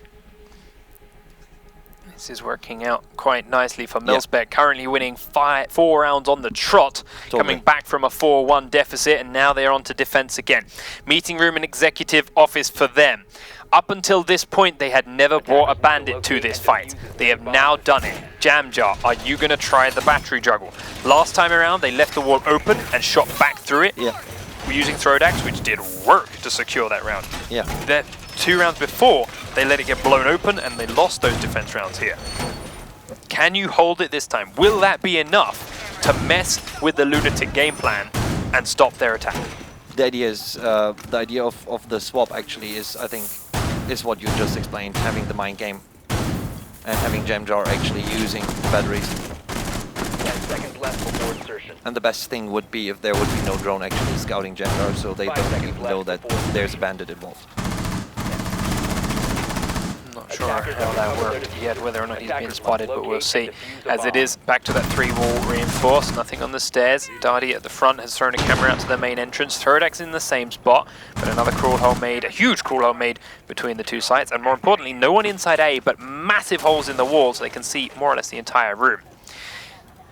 This is working out quite nicely for MiLSPEC, currently winning 4 rounds on the trot, coming back from a 4-1 deficit, and now they're on to defense again. Meeting room and executive office for them. Up until this point, they had never brought a bandit to this fight. They have now done it. Jamjar, are you going to try the battery juggle? Last time around, they left the wall open and shot back through it. Yeah. We're using Throdax, which did work to secure that round. Yeah. The 2 rounds before, they let it get blown open and they lost those defense rounds here. Can you hold it this time? Will that be enough to mess with the LunatiK game plan and stop their attack? The idea is, the idea of the swap actually is, I think, is what you just explained, having the mind game. and having Jamjar actually using batteries. 10 seconds left before insertion. And the best thing would be if there would be no drone actually scouting Jamjar, so they 5 don't seconds even know left that before there's a bandit involved. Not sure how that worked yet, whether or not he's been spotted, but we'll see. As it is, back to that 3-wall reinforced, nothing on the stairs. Darty at the front has thrown a camera out to the main entrance. Throdax in the same spot, but another crawl hole made, a huge crawl hole made between the two sites, and more importantly, no one inside A, but massive holes in the wall so they can see more or less the entire room.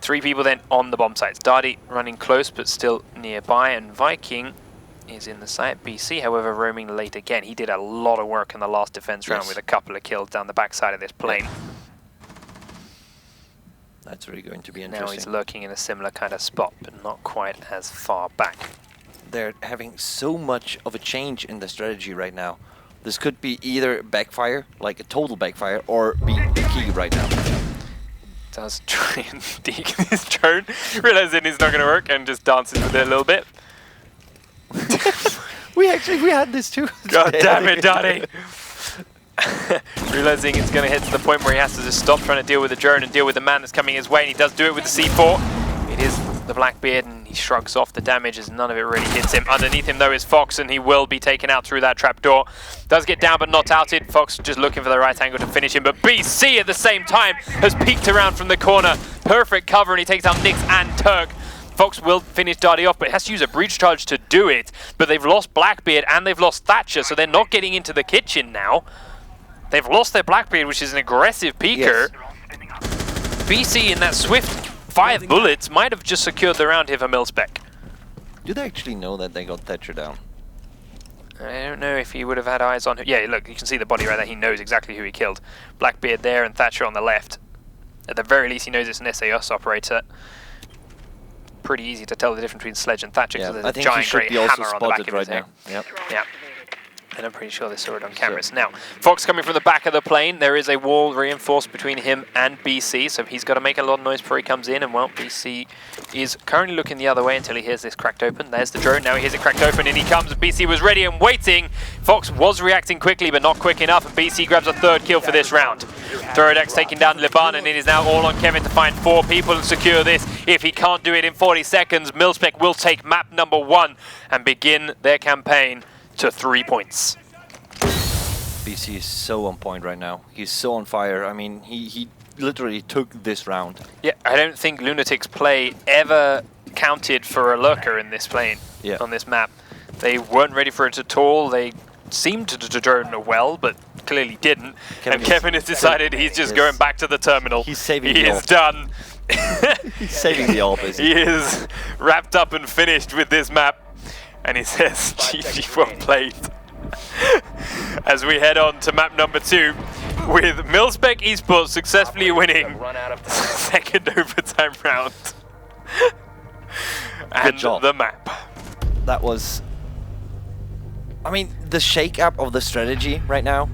3 people then on the bomb sites. Darty running close, but still nearby, and Viking is in the site. BC, however, roaming late again. He did a lot of work in the last defense round with a couple of kills down the backside of this plane. That's really going to be Now interesting. he's lurking in a similar kind of spot, but not quite as far back. They're having so much of a change in the strategy right now. This could be either backfire, like a total backfire, or be the key right now. Does try and dig his drone, realizing it's not going to work, and just dances with it a little bit. we had this too. God damn it, Daddy! Realizing it's going to hit to the point where he has to just stop trying to deal with the drone and deal with the man that's coming his way, and he does do it with the C4. It is the Blackbeard, and he shrugs off the damage as none of it really hits him. Underneath him though is Fox, and he will be taken out through that trapdoor. Does get down but not outed. Fox just looking for the right angle to finish him, but BC at the same time has peeked around from the corner. Perfect cover, and he takes out Nyx and Turk. Fox will finish Darty off, but has to use a breach charge to do it. But they've lost Blackbeard and they've lost Thatcher, so they're not getting into the kitchen now. They've lost their Blackbeard, which is an aggressive peeker. Yes. BC in that swift 5 bullets might have just secured the round here for MiLSPEC. Do they actually know that they got Thatcher down? I don't know if he would have had eyes on who. Yeah, look, you can see the body right there. He knows exactly who he killed. Blackbeard there and Thatcher on the left. At the very least, he knows it's an SAS operator. Pretty easy to tell the difference between Sledge and Thatcher because there's a giant grey hammer on the back of his head. Yep. Yeah. And I'm pretty sure they saw it on cameras. Now, Fox coming from the back of the plane. There is a wall reinforced between him and BC, so he's got to make a lot of noise before he comes in. And, well, BC is currently looking the other way until he hears this cracked open. There's the drone. Now he hears it cracked open, and he comes. BC was ready and waiting. Fox was reacting quickly, but not quick enough, and BC grabs a 3rd kill for this round. Thorodex taking down Liban, and it is now all on Kevin to find 4 people and secure this. If he can't do it in 40 seconds, MiLSPEC will take map number 1 and begin their campaign to 3 points. BC is so on point right now. He's so on fire. I mean, he literally took this round. Yeah, I don't think LunatiK's play ever counted for a lurker in this plane, on this map. They weren't ready for it at all. They seemed to drone well, but clearly didn't. Kevin has decided he's just going back to the terminal. He's saving the AWP. He is done. He's saving the AWP. He is wrapped up and finished with this map. And he says, GG, well played. As we head on to map number 2, with MiLSPEC eSports successfully winning the 2nd overtime round. And the map. That was... I mean, the shake-up of the strategy right now,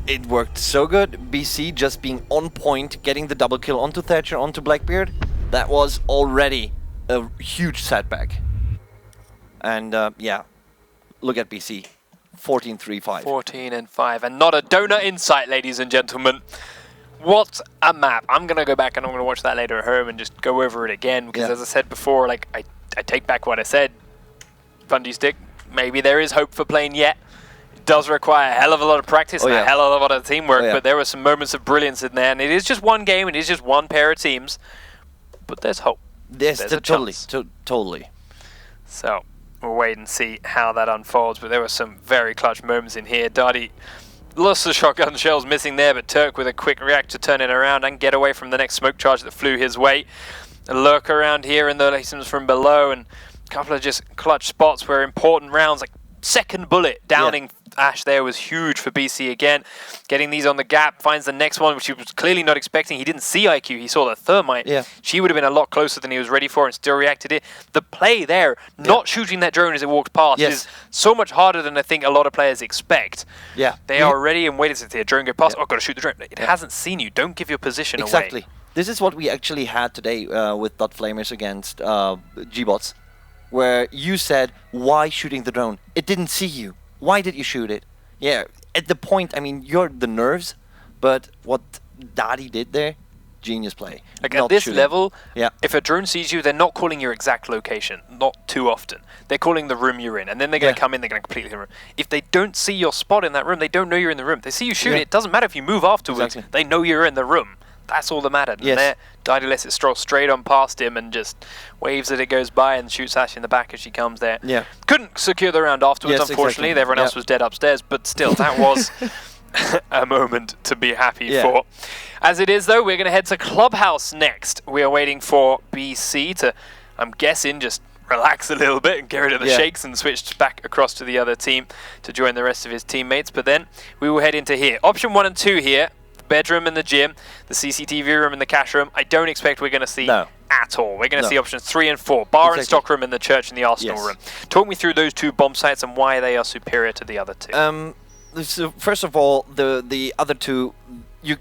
it worked so good. BC just being on point, getting the double kill onto Thatcher, onto Blackbeard. That was already a huge setback. And yeah, look at BC. 14-3-5. 14-5, and not a donut in sight, ladies and gentlemen. What a map. I'm going to go back and I'm going to watch that later at home and just go over it again, because as I said before, like I take back what I said. Bungie Stick, maybe there is hope for playing yet. It does require a hell of a lot of practice and a hell of a lot of teamwork, but there were some moments of brilliance in there, and it is just one game, it is just one pair of teams, but there's hope. There's totally. So we'll wait and see how that unfolds, but there were some very clutch moments in here. Darty lost the shotgun shells missing there, but Turk with a quick react to turn it around and get away from the next smoke charge that flew his way. A lurk around here in the lasers from below, and a couple of just clutch spots where important rounds, like 2nd bullet downing Ash there was huge for BC again. Getting these on the gap, finds the next one, which he was clearly not expecting. He didn't see IQ, he saw the thermite. She would have been a lot closer than he was ready for and still reacted it. The play there, not shooting that drone as it walked past, is so much harder than I think a lot of players expect. They are ready and waiting to see a drone go past. Oh, got to shoot the drone. It hasn't seen you. Don't give your position away. This is what we actually had today with Dot Flamers against G-Bots, where you said, why shooting the drone? It didn't see you. Why did you shoot it? Yeah, at the point, I mean, you're the nerves, but what Dadi did there, genius play. Like Not at this shooting. level, Yeah. if a drone sees you, they're not calling your exact location, not too often. They're calling the room you're in, and then they're going to come in, they're going to completely the room. If they don't see your spot in that room, they don't know you're in the room. They see you shoot, it doesn't matter if you move afterwards, Exactly. they know you're in the room. That's all that mattered. Yes. And there, Dadi lets it stroll straight on past him and just waves that it goes by and shoots Ash in the back as she comes there. Yeah. Couldn't secure the round afterwards, Yes, unfortunately. exactly. Everyone else was dead upstairs, but still, that was a moment to be happy for. As it is, though, we're going to head to Clubhouse next. We are waiting for BC to, I'm guessing, just relax a little bit and get rid of the shakes and switch back across to the other team to join the rest of his teammates. But then we will head into here. Option 1 and 2 here. Bedroom and the gym, the CCTV room and the cash room. I don't expect we're going to see at all. We're going to see options 3 and 4, bar and stock room and the church and the arsenal room. Talk me through those two bomb sites and why they are superior to the other two. So first of all, the other two, you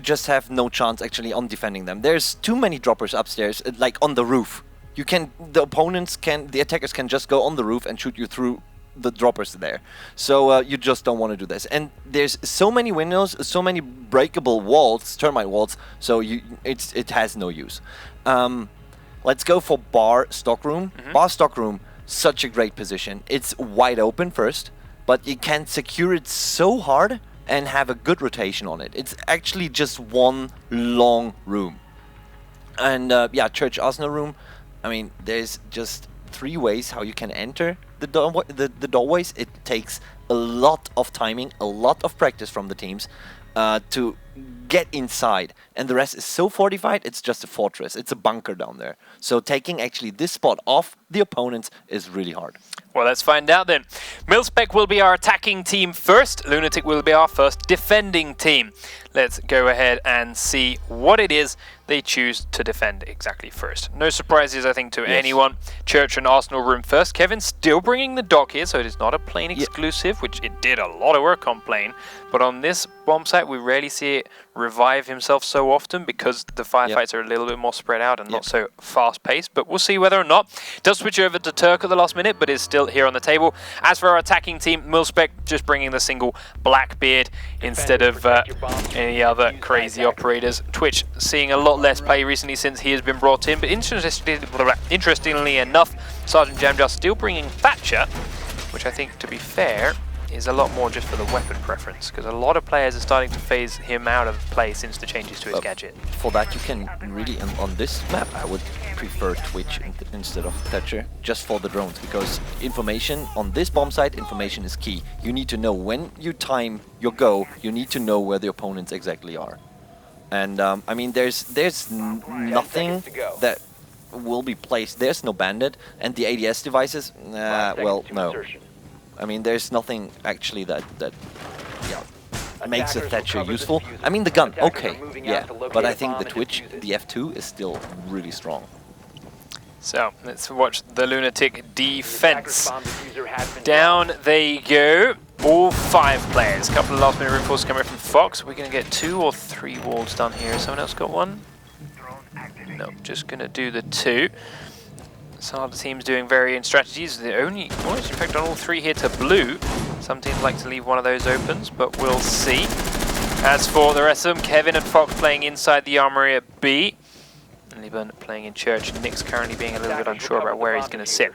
just have no chance actually on defending them. There's too many droppers upstairs, like on the roof. The attackers can just go on the roof and shoot you through the droppers there. So you just don't want to do this. And there's so many windows, so many breakable walls, termite walls, so it has no use. Let's go for bar stockroom. Bar stockroom, such a great position. It's wide open first, but you can secure it so hard and have a good rotation on it. It's actually just one long room. And yeah, church arsenal room, I mean, there's just 3 ways how you can enter the doorways. It takes a lot of timing, a lot of practice from the teams to get inside, and the rest is so fortified, it's just a fortress. It's a bunker down there. So taking actually this spot off the opponents is really hard. Well, let's find out then. MiLSPEC will be our attacking team first. LunatiK will be our first defending team. Let's go ahead and see what it is they choose to defend exactly first. No surprises, I think, to anyone. Church and Arsenal room first. Kevin still bringing the dock here, so it is not a plane exclusive, which it did a lot of work on plane. But on this bomb site, we rarely see it revive himself so often because the firefights are a little bit more spread out and not so fast-paced. But we'll see whether or not. Does switch over to Turk at the last minute, but is still here on the table. As for our attacking team, MiLSPEC just bringing the single Blackbeard instead of any other crazy operators. Twitch seeing a lot less play recently since he has been brought in, but interestingly enough, Sergeant Jamjar still bringing Thatcher, which I think, to be fair, is a lot more just for the weapon preference, because a lot of players are starting to phase him out of play since the changes to his gadget. For that, you can really, on this map, I would prefer Twitch instead of Thatcher, just for the drones, because information on this bomb site, information is key. You need to know when you time your go, you need to know where the opponents exactly are. And I mean, there's nothing that will be placed. There's no bandit, and the ADS devices, well, no. I mean, there's nothing actually that makes a Thatcher useful. I mean, the gun, okay, yeah, but I think the Twitch, the F2 is still really strong. So let's watch the LunatiK defense. Down they go. All 5 players. A couple of last minute reinforcements coming from Fox. We're going to get 2 or 3 walls done here. Someone else got one? No, just going to do the 2. Some other teams doing varying strategies. The only, in fact, on all 3 here to blue. Some teams like to leave one of those opens, but we'll see. As for the rest of them, Kevin and Fox playing inside the armory at B. Liban playing in church. Nick's currently being a little bit unsure about where he's going to sit.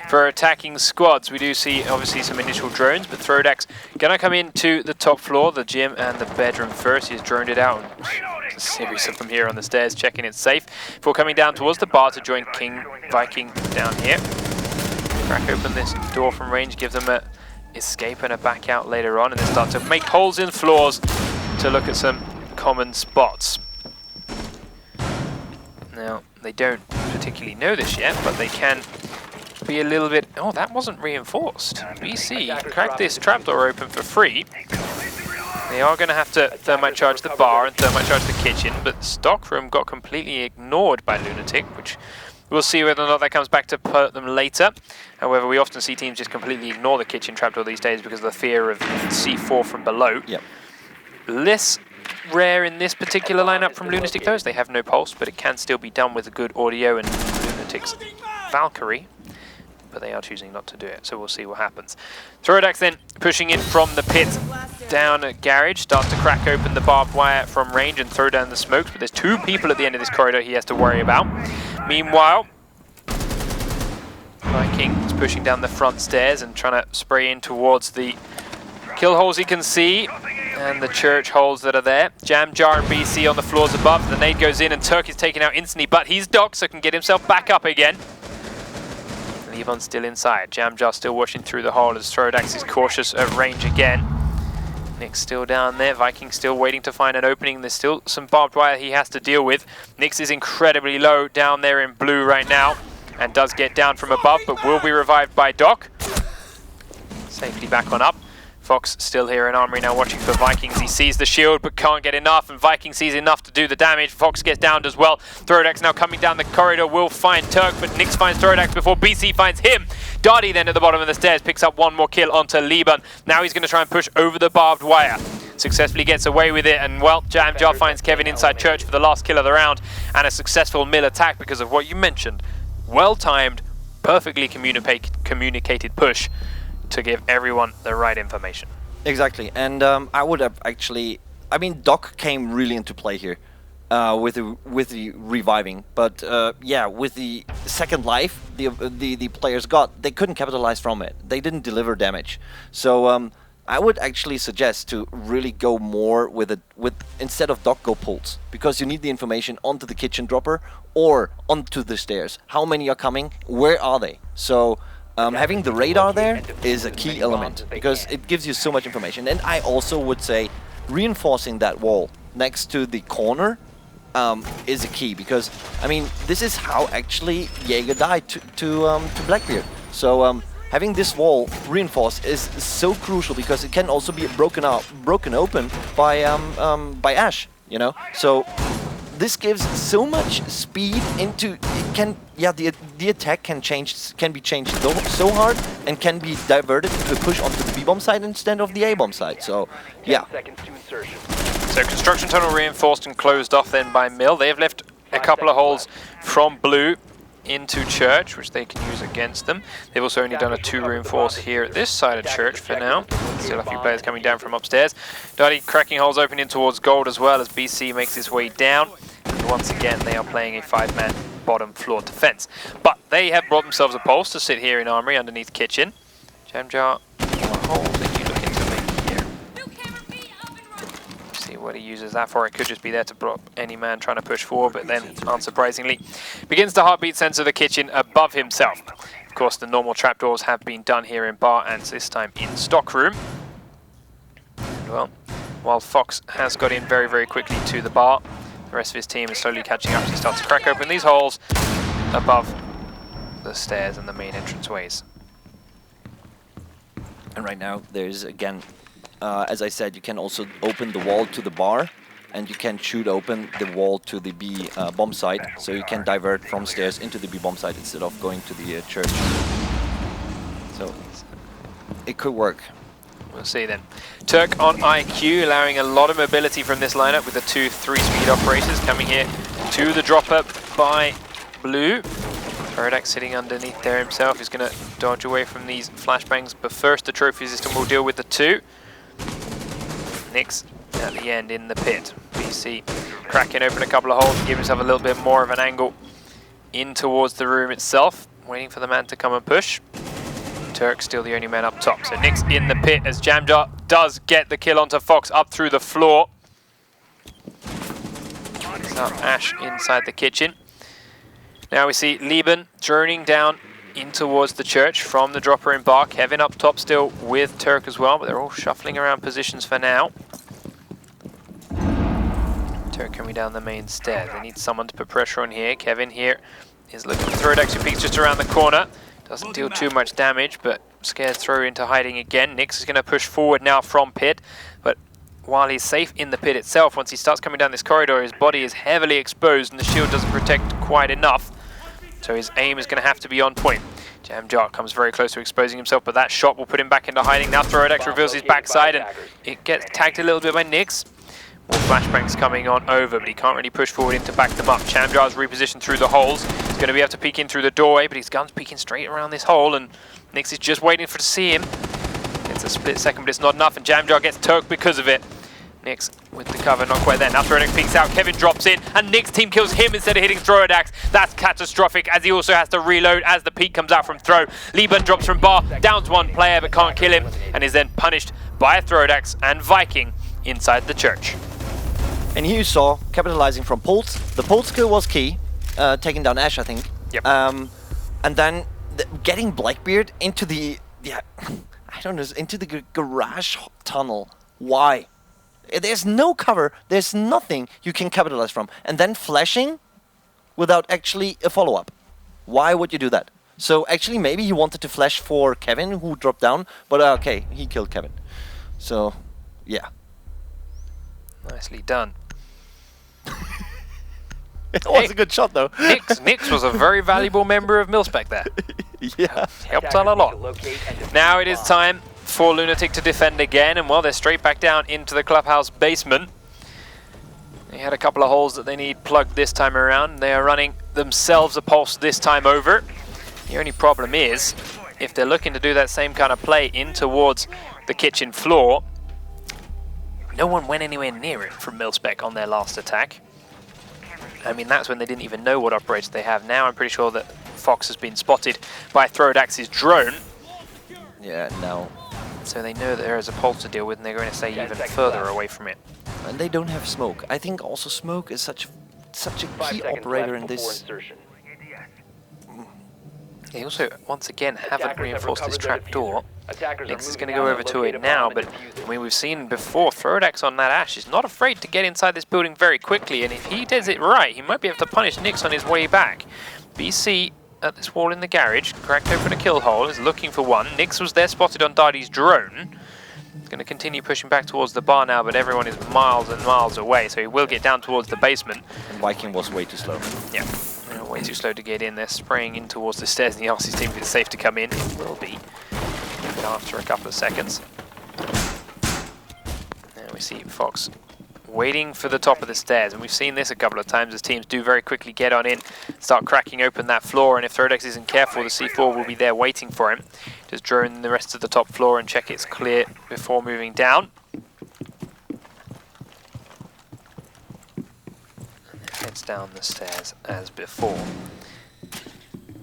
For attacking squads, we do see obviously some initial drones, but Throwdax going to come into the top floor, the gym and the bedroom first. He's droned it out. There's a series of them here on the stairs, checking it's safe. Before coming down towards the bar to join King Viking down here. Crack open this door from range, give them a escape and a back out later on, and then start to make holes in floors to look at some common spots. Now, they don't particularly know this yet, but they can be a little bit... Oh, that wasn't reinforced. BC cracked this trapdoor open for free. They are going to have to thermite charge the bar and thermite charge the kitchen, but stockroom got completely ignored by LunatiK, which we'll see whether or not that comes back to hurt them later. However, we often see teams just completely ignore the kitchen trapdoor these days because of the fear of C4 from below. Yep. Less rare in this particular lineup from LunatiK though, as they have no pulse, but it can still be done with a good audio and LunatiK's Valkyrie, but they are choosing not to do it, so we'll see what happens. Throwdax then pushing in from the pit. down at Garage, starts to crack open the barbed wire from range and throw down the smokes, but there's 2 people at the end of this corridor he has to worry about. Meanwhile, Viking is pushing down the front stairs and trying to spray in towards the kill holes he can see and the church holes that are there. Jam Jar and BC on the floors above. The nade goes in and Turk is taken out instantly, but he's docked, so can get himself back up again. Levon's still inside. Jam Jar still washing through the hole as Throdax is cautious at range again. Nick's still down there. Viking still waiting to find an opening. There's still some barbed wire he has to deal with. Nix is incredibly low down there in blue right now and does get down from above, but will be revived by Doc. Safely back on up. Fox still here in Armory now watching for Vikings. He sees the shield but can't get enough, and Viking sees enough to do the damage. Fox gets downed as well. Throdax now coming down the corridor will find Turk, but Nix finds Throdax before BC finds him. Darty then at the bottom of the stairs picks up 1 more kill onto Liban. Now he's going to try and push over the barbed wire. Successfully gets away with it, and well, Jam Jar finds Kevin inside church for the last kill of the round, and a successful mill attack because of what you mentioned. Well-timed, perfectly communicated push to give everyone the right information. Exactly, and I would have actually... I mean, Doc came really into play here with the reviving, but yeah, with the second life the players got, they couldn't capitalize from it. They didn't deliver damage. So I would actually suggest to really go more with instead of Doc, go pulse, because you need the information onto the kitchen dropper or onto the stairs. How many are coming? Where are they? So having the radar there is a key element because it gives you so much information. And I also would say reinforcing that wall next to the corner is a key, because I mean this is how actually Jaeger died to Blackbeard. So having this wall reinforced is so crucial because it can also be broken open by Ash, you know. So this gives so much speed into it. Can the attack can be changed so hard and can be diverted to push onto the B-bomb side instead of the A-bomb side. So yeah. 10 seconds to insertion. So construction tunnel reinforced and closed off then by Mill. They have left a couple of holes from blue into church, which they can use against them. They've also only done a 2 reinforce here at this side of church for now. Still a few players coming down from upstairs. Darty cracking holes opening towards gold as well as BC makes his way down. And once again, they are playing a 5-man bottom floor defense. But they have brought themselves a pulse to sit here in Armory underneath kitchen. Jam Jar, what hole are you looking to make here? See what he uses that for. It could just be there to block any man trying to push forward, but then, unsurprisingly, begins to heartbeat sensor the kitchen above himself. Of course, the normal trapdoors have been done here in bar and this time in stockroom. And well, while Fox has got in very, very quickly to the bar, the rest of his team is slowly catching up as he starts to crack open these holes above the stairs and the main entranceways. And right now, there's again, as I said, you can also open the wall to the bar, and you can shoot open the wall to the B bomb site, so you can divert from stairs into the B bomb site instead of going to the church. So it could work. We'll see then. Turk on IQ, allowing a lot of mobility from this lineup with the 2 3-speed operators coming here to the drop-up by blue. Throdax sitting underneath there himself. He's going to dodge away from these flashbangs, but first the trophy system will deal with the 2. Nix at the end in the pit. BC cracking open a couple of holes to give himself a little bit more of an angle in towards the room itself, waiting for the man to come and push. Turk still the only man up top. So Nix in the pit as Jam Jar does get the kill onto Fox up through the floor. Up Ash inside the kitchen. Now we see Liban droning down in towards the church from the dropper in bar. Kevin up top still with Turk as well, but they're all shuffling around positions for now. Turk coming down the main stairs. They need someone to put pressure on here. Kevin here is looking for Throdax, who peeks just around the corner. Doesn't deal too much damage, but scares throw into hiding again. Nix is going to push forward now from pit, but while he's safe in the pit itself, once he starts coming down this corridor, his body is heavily exposed and the shield doesn't protect quite enough. So his aim is going to have to be on point. Jam Jar comes very close to exposing himself, but that shot will put him back into hiding. Now Throdax reveals his backside and it gets tagged a little bit by Nix. More flashbangs coming on over, but he can't really push forward in to back them up. Jam Jar's repositioned through the holes. He's going to be able to peek in through the doorway, but his gun's peeking straight around this hole, and Nix is just waiting to see him. Gets It's a split second, but it's not enough, and Jamjar gets toked because of it. Nix with the cover, not quite there. Now Throdax peeks out, Kevin drops in, and Nix team kills him instead of hitting Throdax. That's catastrophic, as he also has to reload as the peak comes out from Throw. Liban drops from Bar, downs one player, but can't kill him, and is then punished by Throdax and Viking inside the church. And here you saw, capitalizing from Pulse. The Pulse kill was key, taking down Ash, I think. Yep. And then getting Blackbeard into the, I don't know, into the garage tunnel. Why? There's no cover, there's nothing you can capitalize from. And then flashing without actually a follow-up. Why would you do that? So actually maybe he wanted to flash for Kevin, who dropped down, but okay, he killed Kevin. So, yeah. Nicely done. It was a good shot though. Nix was a very valuable member of MiLSPEC there. Yeah. Helped out a lot. Now it is time for LunatiK to defend again, and well, they're straight back down into the clubhouse basement. They had a couple of holes that they need plugged this time around. They are running themselves a pulse this time over. The only problem is, if they're looking to do that same kind of play in towards the kitchen floor, no one went anywhere near it from MiLSPEC on their last attack. I mean, that's when they didn't even know what operators they have. Now I'm pretty sure that Fox has been spotted by Throdax's drone. Yeah, no. So they know that there is a pulse to deal with, and they're going to stay even further away from it. And they don't have smoke. I think also smoke is such a key operator in this. They also, once again, haven't reinforced this trap door. Nix is going to go over to it now, but I mean, we've seen before, Throdax on that Ash is not afraid to get inside this building very quickly, and if he does it right, he might be able to punish Nix on his way back. BC at this wall in the garage, cracked open a kill hole, is looking for one. Nix was there, spotted on Darty's drone. He's going to continue pushing back towards the bar now, but everyone is miles and miles away, so he will get down towards the basement. And Viking was way too slow. Yeah, way too slow to get in. They're spraying in towards the stairs, and he asks his team if it's safe to come in. It will be, after a couple of seconds. There we see Fox waiting for the top of the stairs, and we've seen this a couple of times as teams do very quickly get on in, start cracking open that floor, and if Throdax isn't careful, the C4 will be there waiting for him. Just drone the rest of the top floor and check it's clear before moving down. And heads down the stairs as before.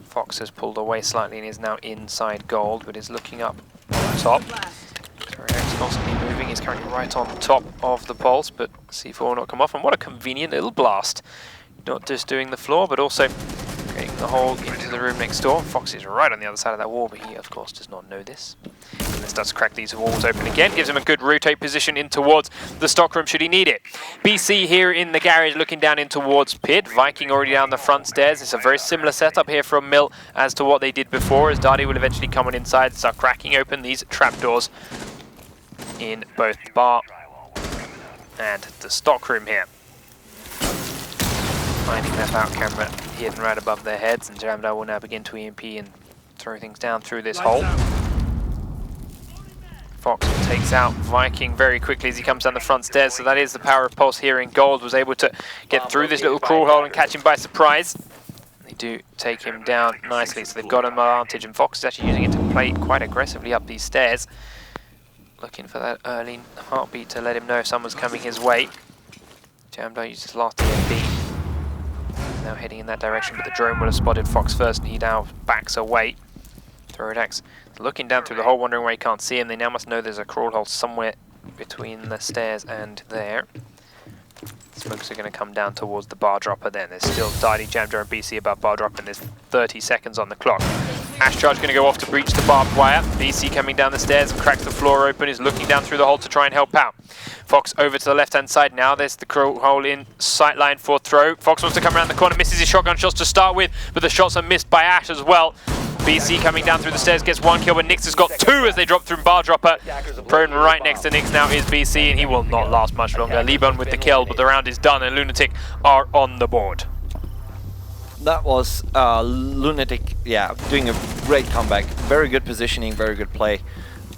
Fox has pulled away slightly and is now inside gold, but is looking up on top. Throdax constantly moving, he's currently right on top of the pulse, but C4 will not come off, and what a convenient little blast. Not just doing the floor, but also creating the hole into the room next door. Fox is right on the other side of that wall, but he of course does not know this. And then starts to crack these walls open again, gives him a good rotate position in towards the stockroom should he need it. BC here in the garage looking down in towards pit. Viking already down the front stairs. It's a very similar setup here from Mil as to what they did before, as Darty will eventually come on inside and start cracking open these trapdoors in both the bar and the stockroom here. Finding that out camera hidden right above their heads, and Jamdar will now begin to EMP and throw things down through this hole. Fox takes out Viking very quickly as he comes down the front stairs, so that is the power of Pulse here in gold, was able to get through this little crawl hole and catch him by surprise. They do take him down nicely, so they've got an advantage, and Fox is actually using it to play quite aggressively up these stairs. Looking for that early heartbeat to let him know if someone's coming his way. Jamdar uses last EMP. Now heading in that direction, but the drone would have spotted Fox first, and he now backs away. Throdax looking down through the hole, wondering why he can't see him. They now must know there's a crawl hole somewhere between the stairs and there. Smokes are going to come down towards the bar dropper then. There's still Darty, Jamdar and BC above bar dropper, and there's 30 seconds on the clock. Ash Charge going to go off to breach the barbed wire. BC coming down the stairs and cracks the floor open, is looking down through the hole to try and help out. Fox over to the left-hand side now. There's the crawl hole in sight line for throw. Fox wants to come around the corner, misses his shotgun shots to start with, but the shots are missed by Ash as well. BC coming down through the stairs, gets one kill, but Nix has got two as they drop through bar dropper. Prone right next to Nix now is BC, and he will not last much longer. Liban with the kill, but the round is done, and LunatiK are on the board. That was LunatiK, yeah, doing a great comeback. Very good positioning, very good play.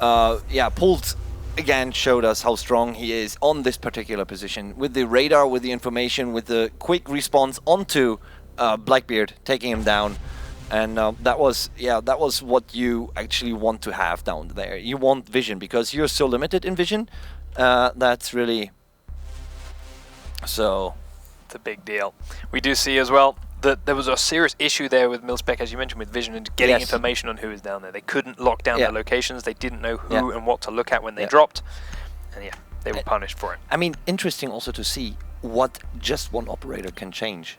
Yeah, Pulse again showed us how strong he is on this particular position. With the radar, with the information, with the quick response onto Blackbeard, taking him down. And that was what you actually want to have down there. You want vision because you're so limited in vision. That's really so. It's a big deal. We do see as well that there was a serious issue there with MiLSPEC, as you mentioned, with vision and getting information on who is down there. They couldn't lock down their locations. They didn't know who and what to look at when they dropped. And yeah, they were punished for it. I mean, interesting also to see what just one operator can change.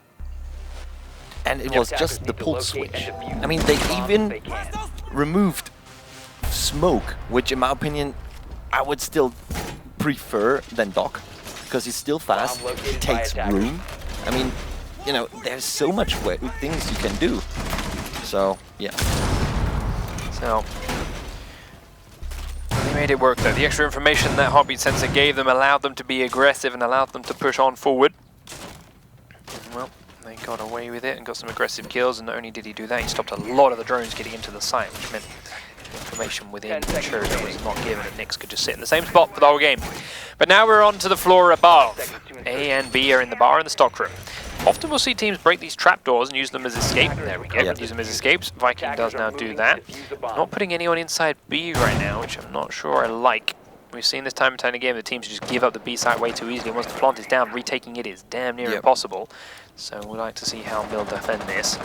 And it was just the pull switch. I mean, they even removed smoke, which in my opinion, I would still prefer than Doc, because he's still fast, he takes room. I mean, you know, there's so much things you can do. So, yeah. So, they made it work though. The extra information that Heartbeat Sensor gave them allowed them to be aggressive and allowed them to push on forward. Well, they got away with it and got some aggressive kills, and not only did he do that, he stopped a lot of the drones getting into the site, which meant the information within the church was not given, and Nyx could just sit in the same spot for the whole game. But now we're on to the floor above. A and B are in the bar in the stockroom. Often we'll see teams break these trapdoors and use them as escape. There we go, use them as escapes. Viking does now do that. Not putting anyone inside B right now, which I'm not sure I like. We've seen this time and time again, the teams just give up the B site way too easily. Once the plant is down, retaking it is damn near impossible. So we'd like to see how Mil defend this.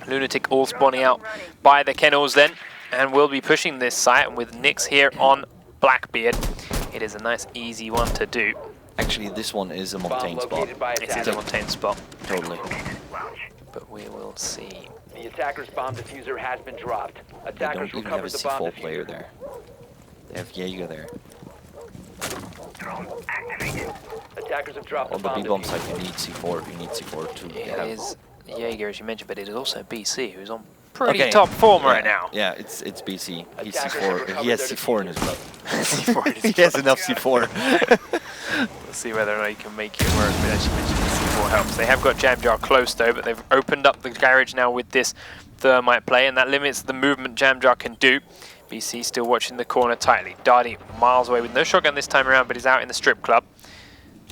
LunatiK all spawning out by the kennels then, and we'll be pushing this site. And with Nyx here on Blackbeard, it is a nice easy one to do. Actually, this one is a Montaigne spot. It is a Montaigne spot. Totally. But we will see. The attacker's bomb diffuser has been dropped. They Attackers don't even have a recovered the bomb C4 player diffuser. there. They have Jaeger there. Attackers have dropped On the the bomb B-bomb diffuser. side, you need C4. You need C4 to It have... is Jaeger, as you mentioned, but it is also BC, who's on pretty top form right now. Yeah, it's BC. He's Attackers C4. have He has recovered C4 in his blood. C4 in his He has enough C4. We'll see whether or not you can make it work, but as you mentioned, the C4 helps. They have got Jam Jar close though, but they've opened up the garage now with this thermite play, and that limits the movement Jam Jar can do. BC still watching the corner tightly. Darty miles away with no shotgun this time around, but he's out in the strip club.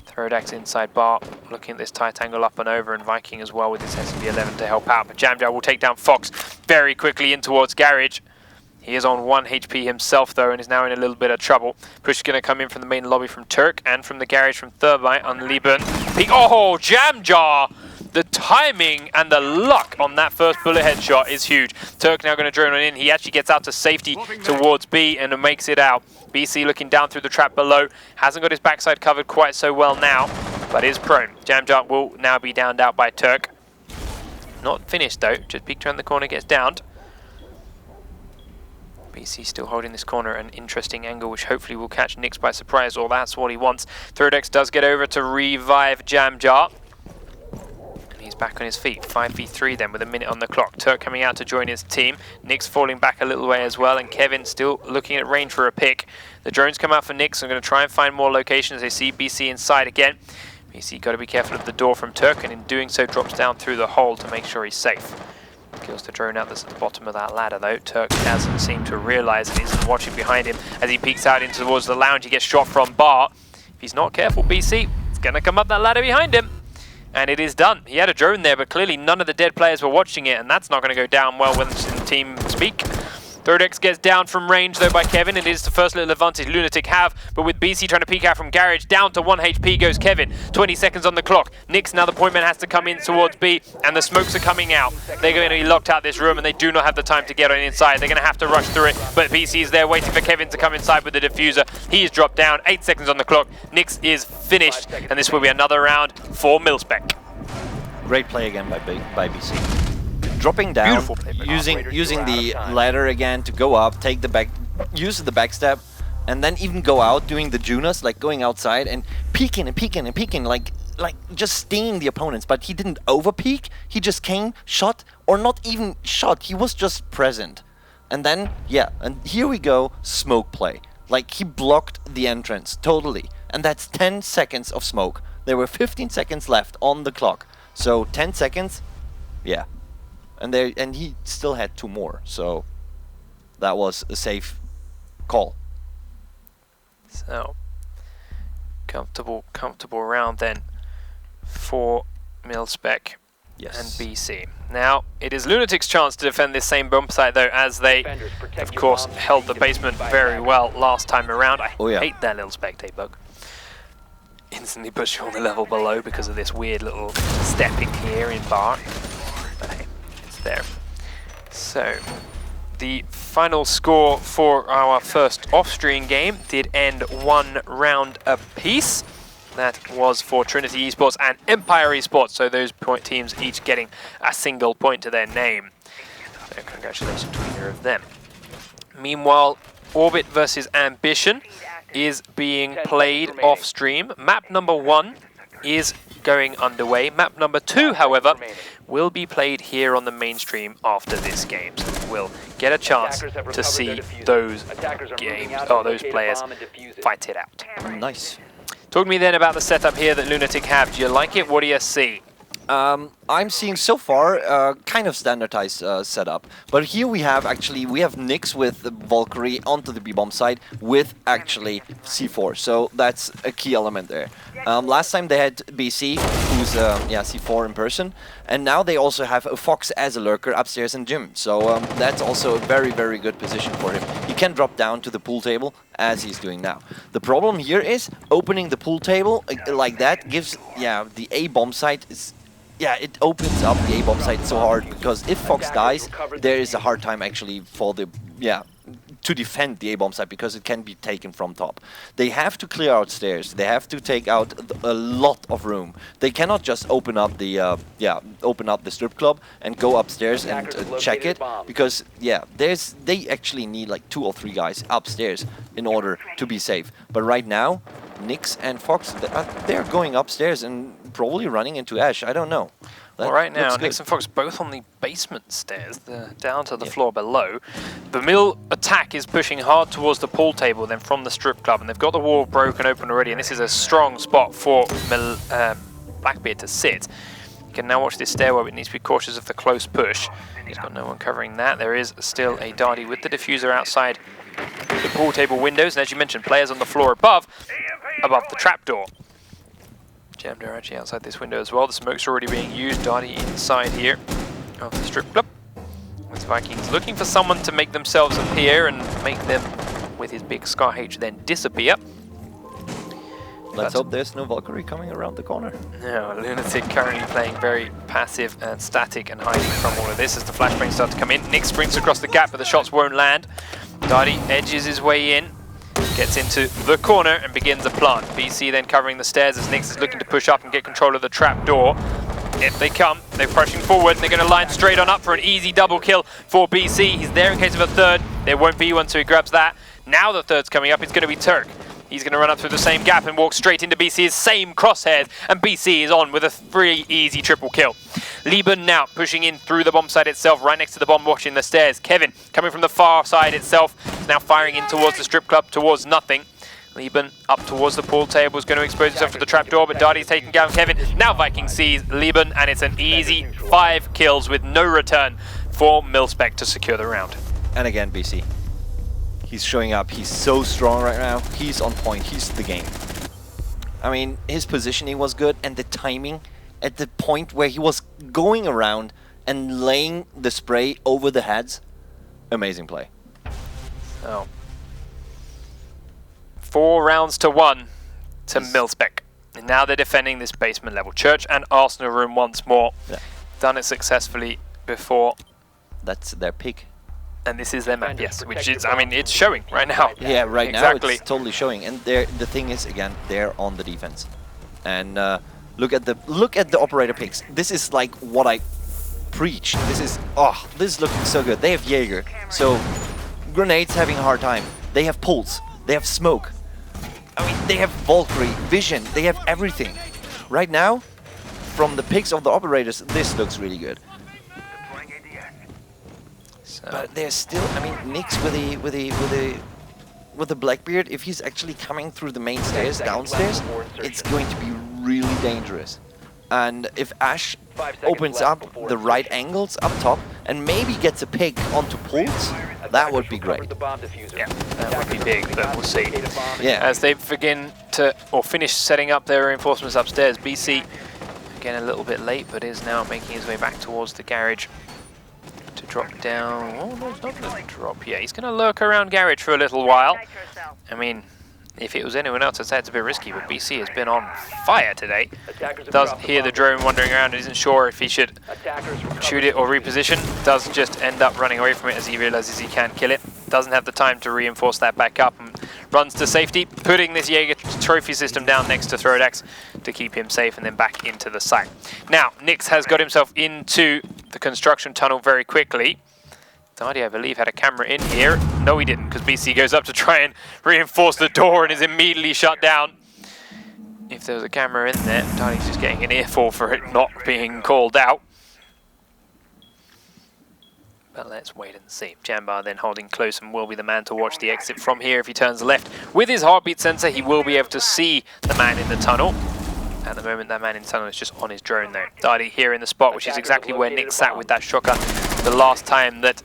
Throdax inside bar, looking at this tight angle up and over, and Viking as well with his SB11 to help out. But Jam Jar will take down Fox very quickly in towards garage. He is on 1 HP himself though, and is now in a little bit of trouble. Push is going to come in from the main lobby from Turk and from the garage from Thermite on Lieben. Oh, Jam Jar! The timing and the luck on that first bullet headshot is huge. Turk now going to drone on in. He actually gets out to safety towards B and makes it out. BC looking down through the trap below. Hasn't got his backside covered quite so well now, but is prone. Jam Jar will now be downed out by Turk. Not finished though, just peeked around the corner, gets downed. BC still holding this corner, an interesting angle which hopefully will catch Nyx by surprise, or that's what he wants. Throdex does get over to revive Jam Jar. And he's back on his feet, 5v3 then with a minute on the clock. Turk coming out to join his team. Nyx falling back a little way as well, and Kevin still looking at range for a pick. The drones come out for Nyx. I'm going to try and find more locations. They see BC inside again. BC got to be careful of the door from Turk, and in doing so drops down through the hole to make sure he's safe. Kills the drone out that's at the bottom of that ladder though. Turk doesn't seem to realise and isn't watching behind him as he peeks out into towards the lounge. He gets shot from bar. If he's not careful, BC, it's going to come up that ladder behind him. And it is done. He had a drone there, but clearly none of the dead players were watching it, and that's not going to go down well when it's in team speak. Throdex gets down from range though by Kevin, and it is the first little advantage LunatiK have, but with BC trying to peek out from garage, down to 1 HP goes Kevin. 20 seconds on the clock. Nyx, now the point man has to come in towards B, and the smokes are coming out. They're going to be locked out this room, and they do not have the time to get on inside. They're going to have to rush through it, but BC is there waiting for Kevin to come inside with the diffuser. He is dropped down, 8 seconds on the clock. Nyx is finished, and this will be another round for MiLSPEC. Great play again by BC. Dropping down, using the ladder again to go up, take the back, use the backstep, and then even go out doing the Junas, like going outside and peeking and peeking and peeking, like just stinging the opponents. But he didn't over peek. He just came, shot, or not even shot. He was just present. And then and here we go, smoke play. Like he blocked the entrance totally, and that's 10 seconds of smoke. There were 15 seconds left on the clock, so 10 seconds, and he still had 2 more, so that was a safe call. So comfortable round then for MiLSPEC. and BC. Now, it is LunatiK's chance to defend this same bomb site, though, as they, of course, held the basement very well last time around. I hate that little spectate bug. Instantly push you on the level below because of this weird little stepping here in bar. But hey, it's there. So, the final score for our first off-stream game did end 1 round apiece. That was for Trinity eSports and Empire eSports, so those teams each getting a single point to their name. So congratulations to either of them. Meanwhile, Orbit versus Ambition is being played off-stream. Map number 1 is going underway. Map number 2, however, will be played here on the mainstream after this game. So we'll get a chance to see those games, or those players fight it out. Nice. Talk to me then about the setup here that LunatiK have. Do you like it? What do you see? I'm seeing so far kind of standardized setup, but here we have Nyx with the Valkyrie onto the B-bomb side with actually C4, so that's a key element there. Last time they had BC, who's C4 in person, and now they also have a Fox as a lurker upstairs in gym, so that's also a very, very good position for him. He can drop down to the pool table as he's doing now. The problem here is opening the pool table like that gives the A-bomb site is. Yeah, it opens up the A-bomb site so hard, because if Fox dies, there is a hard time actually for the, to defend the A-bomb site, because it can be taken from top. They have to clear out stairs. They have to take out a lot of room. They cannot just open up the, open up the strip club and go upstairs and check it, because, they actually need like 2 or 3 guys upstairs in order to be safe. But right now, Nyx and Fox, they're going upstairs and probably running into Ash. I don't know. Well, right now, Nyx and Fox both on the basement stairs. They're down to the floor below. The MiLSPEC is pushing hard towards the pool table, then from the strip club, and they've got the wall broken open already, and this is a strong spot for Blackbeard to sit. You can now watch this stairwell, but needs to be cautious of the close push. He's got no one covering that. There is still a Darty with the diffuser outside the pool table windows, and as you mentioned, players on the floor above the trapdoor. Jammed are actually outside this window as well. The smoke's already being used. Darty inside here of the strip club. With Vikings looking for someone to make themselves appear and make them, with his big Scar H, then disappear. Let's hope there's no Valkyrie coming around the corner. No, LunatiK currently playing very passive and static and hiding from all of this as the flashbangs start to come in. Nyx sprints across the gap, but the shots won't land. Darty edges his way in, gets into the corner and begins a plant. BC then covering the stairs as Nyx is looking to push up and get control of the trap door. If they come, they're pushing forward and they're going to line straight on up for an easy double kill for BC. He's there in case of a third. There won't be one, so he grabs that. Now the third's coming up. It's going to be Turk. He's going to run up through the same gap and walk straight into BC's same crosshairs, and BC is on with a pretty easy triple kill. Lieben now pushing in through the bomb site itself, right next to the bomb, watching the stairs. Kevin coming from the far side itself, is now firing in towards the strip club, towards nothing. Lieben up towards the pool table, is going to expose himself to the trapdoor, but Darty's taking down Kevin. Now Viking sees Lieben, and it's an easy 5 kills with no return for MiLSPEC to secure the round. And again, BC. He's showing up. He's so strong right now. He's on point. He's the game. I mean, his positioning was good, and the timing at the point where he was going around and laying the spray over the heads. Amazing play. Oh. 4 rounds to 1 to MiLSPEC. And now they're defending this basement level. Church and Arsenal room once more. Yeah. Done it successfully before. That's their pick. And this is their map, yes, which is, I mean, it's showing right now. Yeah, right exactly. now it's totally showing. And the thing is, again, they're on the defense. And look at the operator picks. This is like what I preach. This is looking so good. They have Jaeger, so grenades having a hard time. They have pulse. They have smoke. I mean, they have Valkyrie, vision. They have everything. Right now, from the picks of the operators, this looks really good. But there's still, I mean, Nyx with the Blackbeard, if he's actually coming through the main stairs downstairs, it's going to be really dangerous. And if Ash opens up the right angles up top and maybe gets a pick onto pulse, that would be great. Yeah, that would be big, but we'll see. Yeah. As they begin to, or finish setting up their reinforcements upstairs, BC Again, a little bit late, but is now making his way back towards the garage to drop down. Oh, no, it's not going to drop. Yeah, he's going to lurk around garage for a little while. I mean, if it was anyone else, I'd say it's a bit risky, but BC has been on fire today. Does hear the drone wandering around and isn't sure if he should shoot it or reposition. Does just end up running away from it as he realizes he can't kill it. Doesn't have the time to reinforce that back up and runs to safety, putting this Jaeger trophy system down next to Throdax to keep him safe and then back into the site. Now, Nix has got himself into the construction tunnel very quickly. Dardy, I believe, had a camera in here. No, he didn't, because BC goes up to try and reinforce the door and is immediately shut down. If there was a camera in there, Dardy's just getting an earful for it not being called out. But let's wait and see. Jambar then holding close and will be the man to watch the exit from here. If he turns left with his heartbeat sensor, he will be able to see the man in the tunnel. At the moment, that man in the tunnel is just on his drone though. Dardy here in the spot, which is exactly where Nick sat with that shotgun the last time that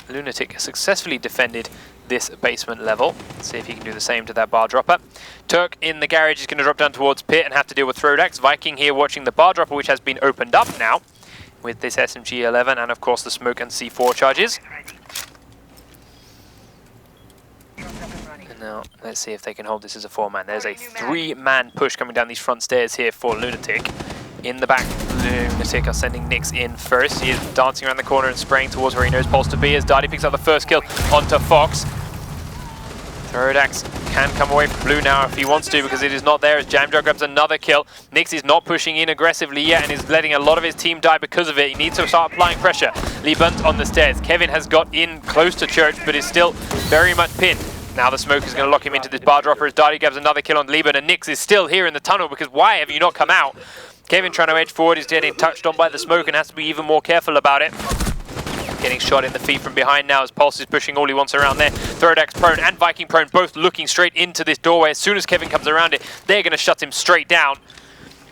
LunatiK successfully defended this basement level. Let's see if he can do the same to that bar dropper. Turk in the garage is going to drop down towards pit and have to deal with Throdax. Viking here watching the bar dropper, which has been opened up now with this SMG-11 and of course the smoke and C4 charges. And now let's see if they can hold this as a 4-man. There's a 3-man push coming down these front stairs here for LunatiK. In the back, LunatiK are sending Nix in first. He is dancing around the corner and spraying towards where he knows Pulse to be as Dardy picks up the first kill onto Fox. Throdax can come away from blue now if he wants to because it is not there as Jamjar grabs another kill. Nix is not pushing in aggressively yet and is letting a lot of his team die because of it. He needs to start applying pressure. Liebent on the stairs. Kevin has got in close to Church but is still very much pinned. Now the smoke is going to lock him into this bar dropper as Dardy grabs another kill on Liebent and Nix is still here in the tunnel because why have you not come out? Kevin trying to edge forward is getting touched on by the smoke and has to be even more careful about it. Getting shot in the feet from behind now as Pulse is pushing all he wants around there. Throdax prone and Viking prone both looking straight into this doorway. As soon as Kevin comes around it, they're going to shut him straight down.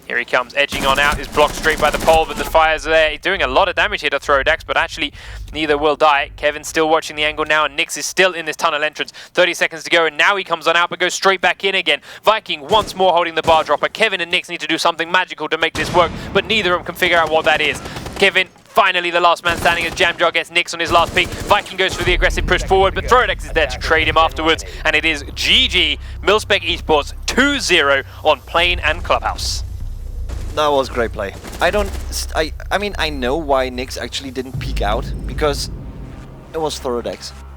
Here he comes, edging on out, is blocked straight by the pole, but the fire's there. He's doing a lot of damage here to Throdax, but actually neither will die. Kevin's still watching the angle now, and Nix is still in this tunnel entrance. 30 seconds to go, and now he comes on out, but goes straight back in again. Viking once more holding the bar dropper. Kevin and Nix need to do something magical to make this work, but neither of them can figure out what that is. Kevin, finally the last man standing as Jamjar gets Nix on his last peak. Viking goes for the aggressive push forward, but Throdax is there to trade him afterwards, and it is GG, MiLSPEC eSports 2-0 on Plane and Clubhouse. That was great play. I mean, I know why Nix actually didn't peek out, because it was Thorodex.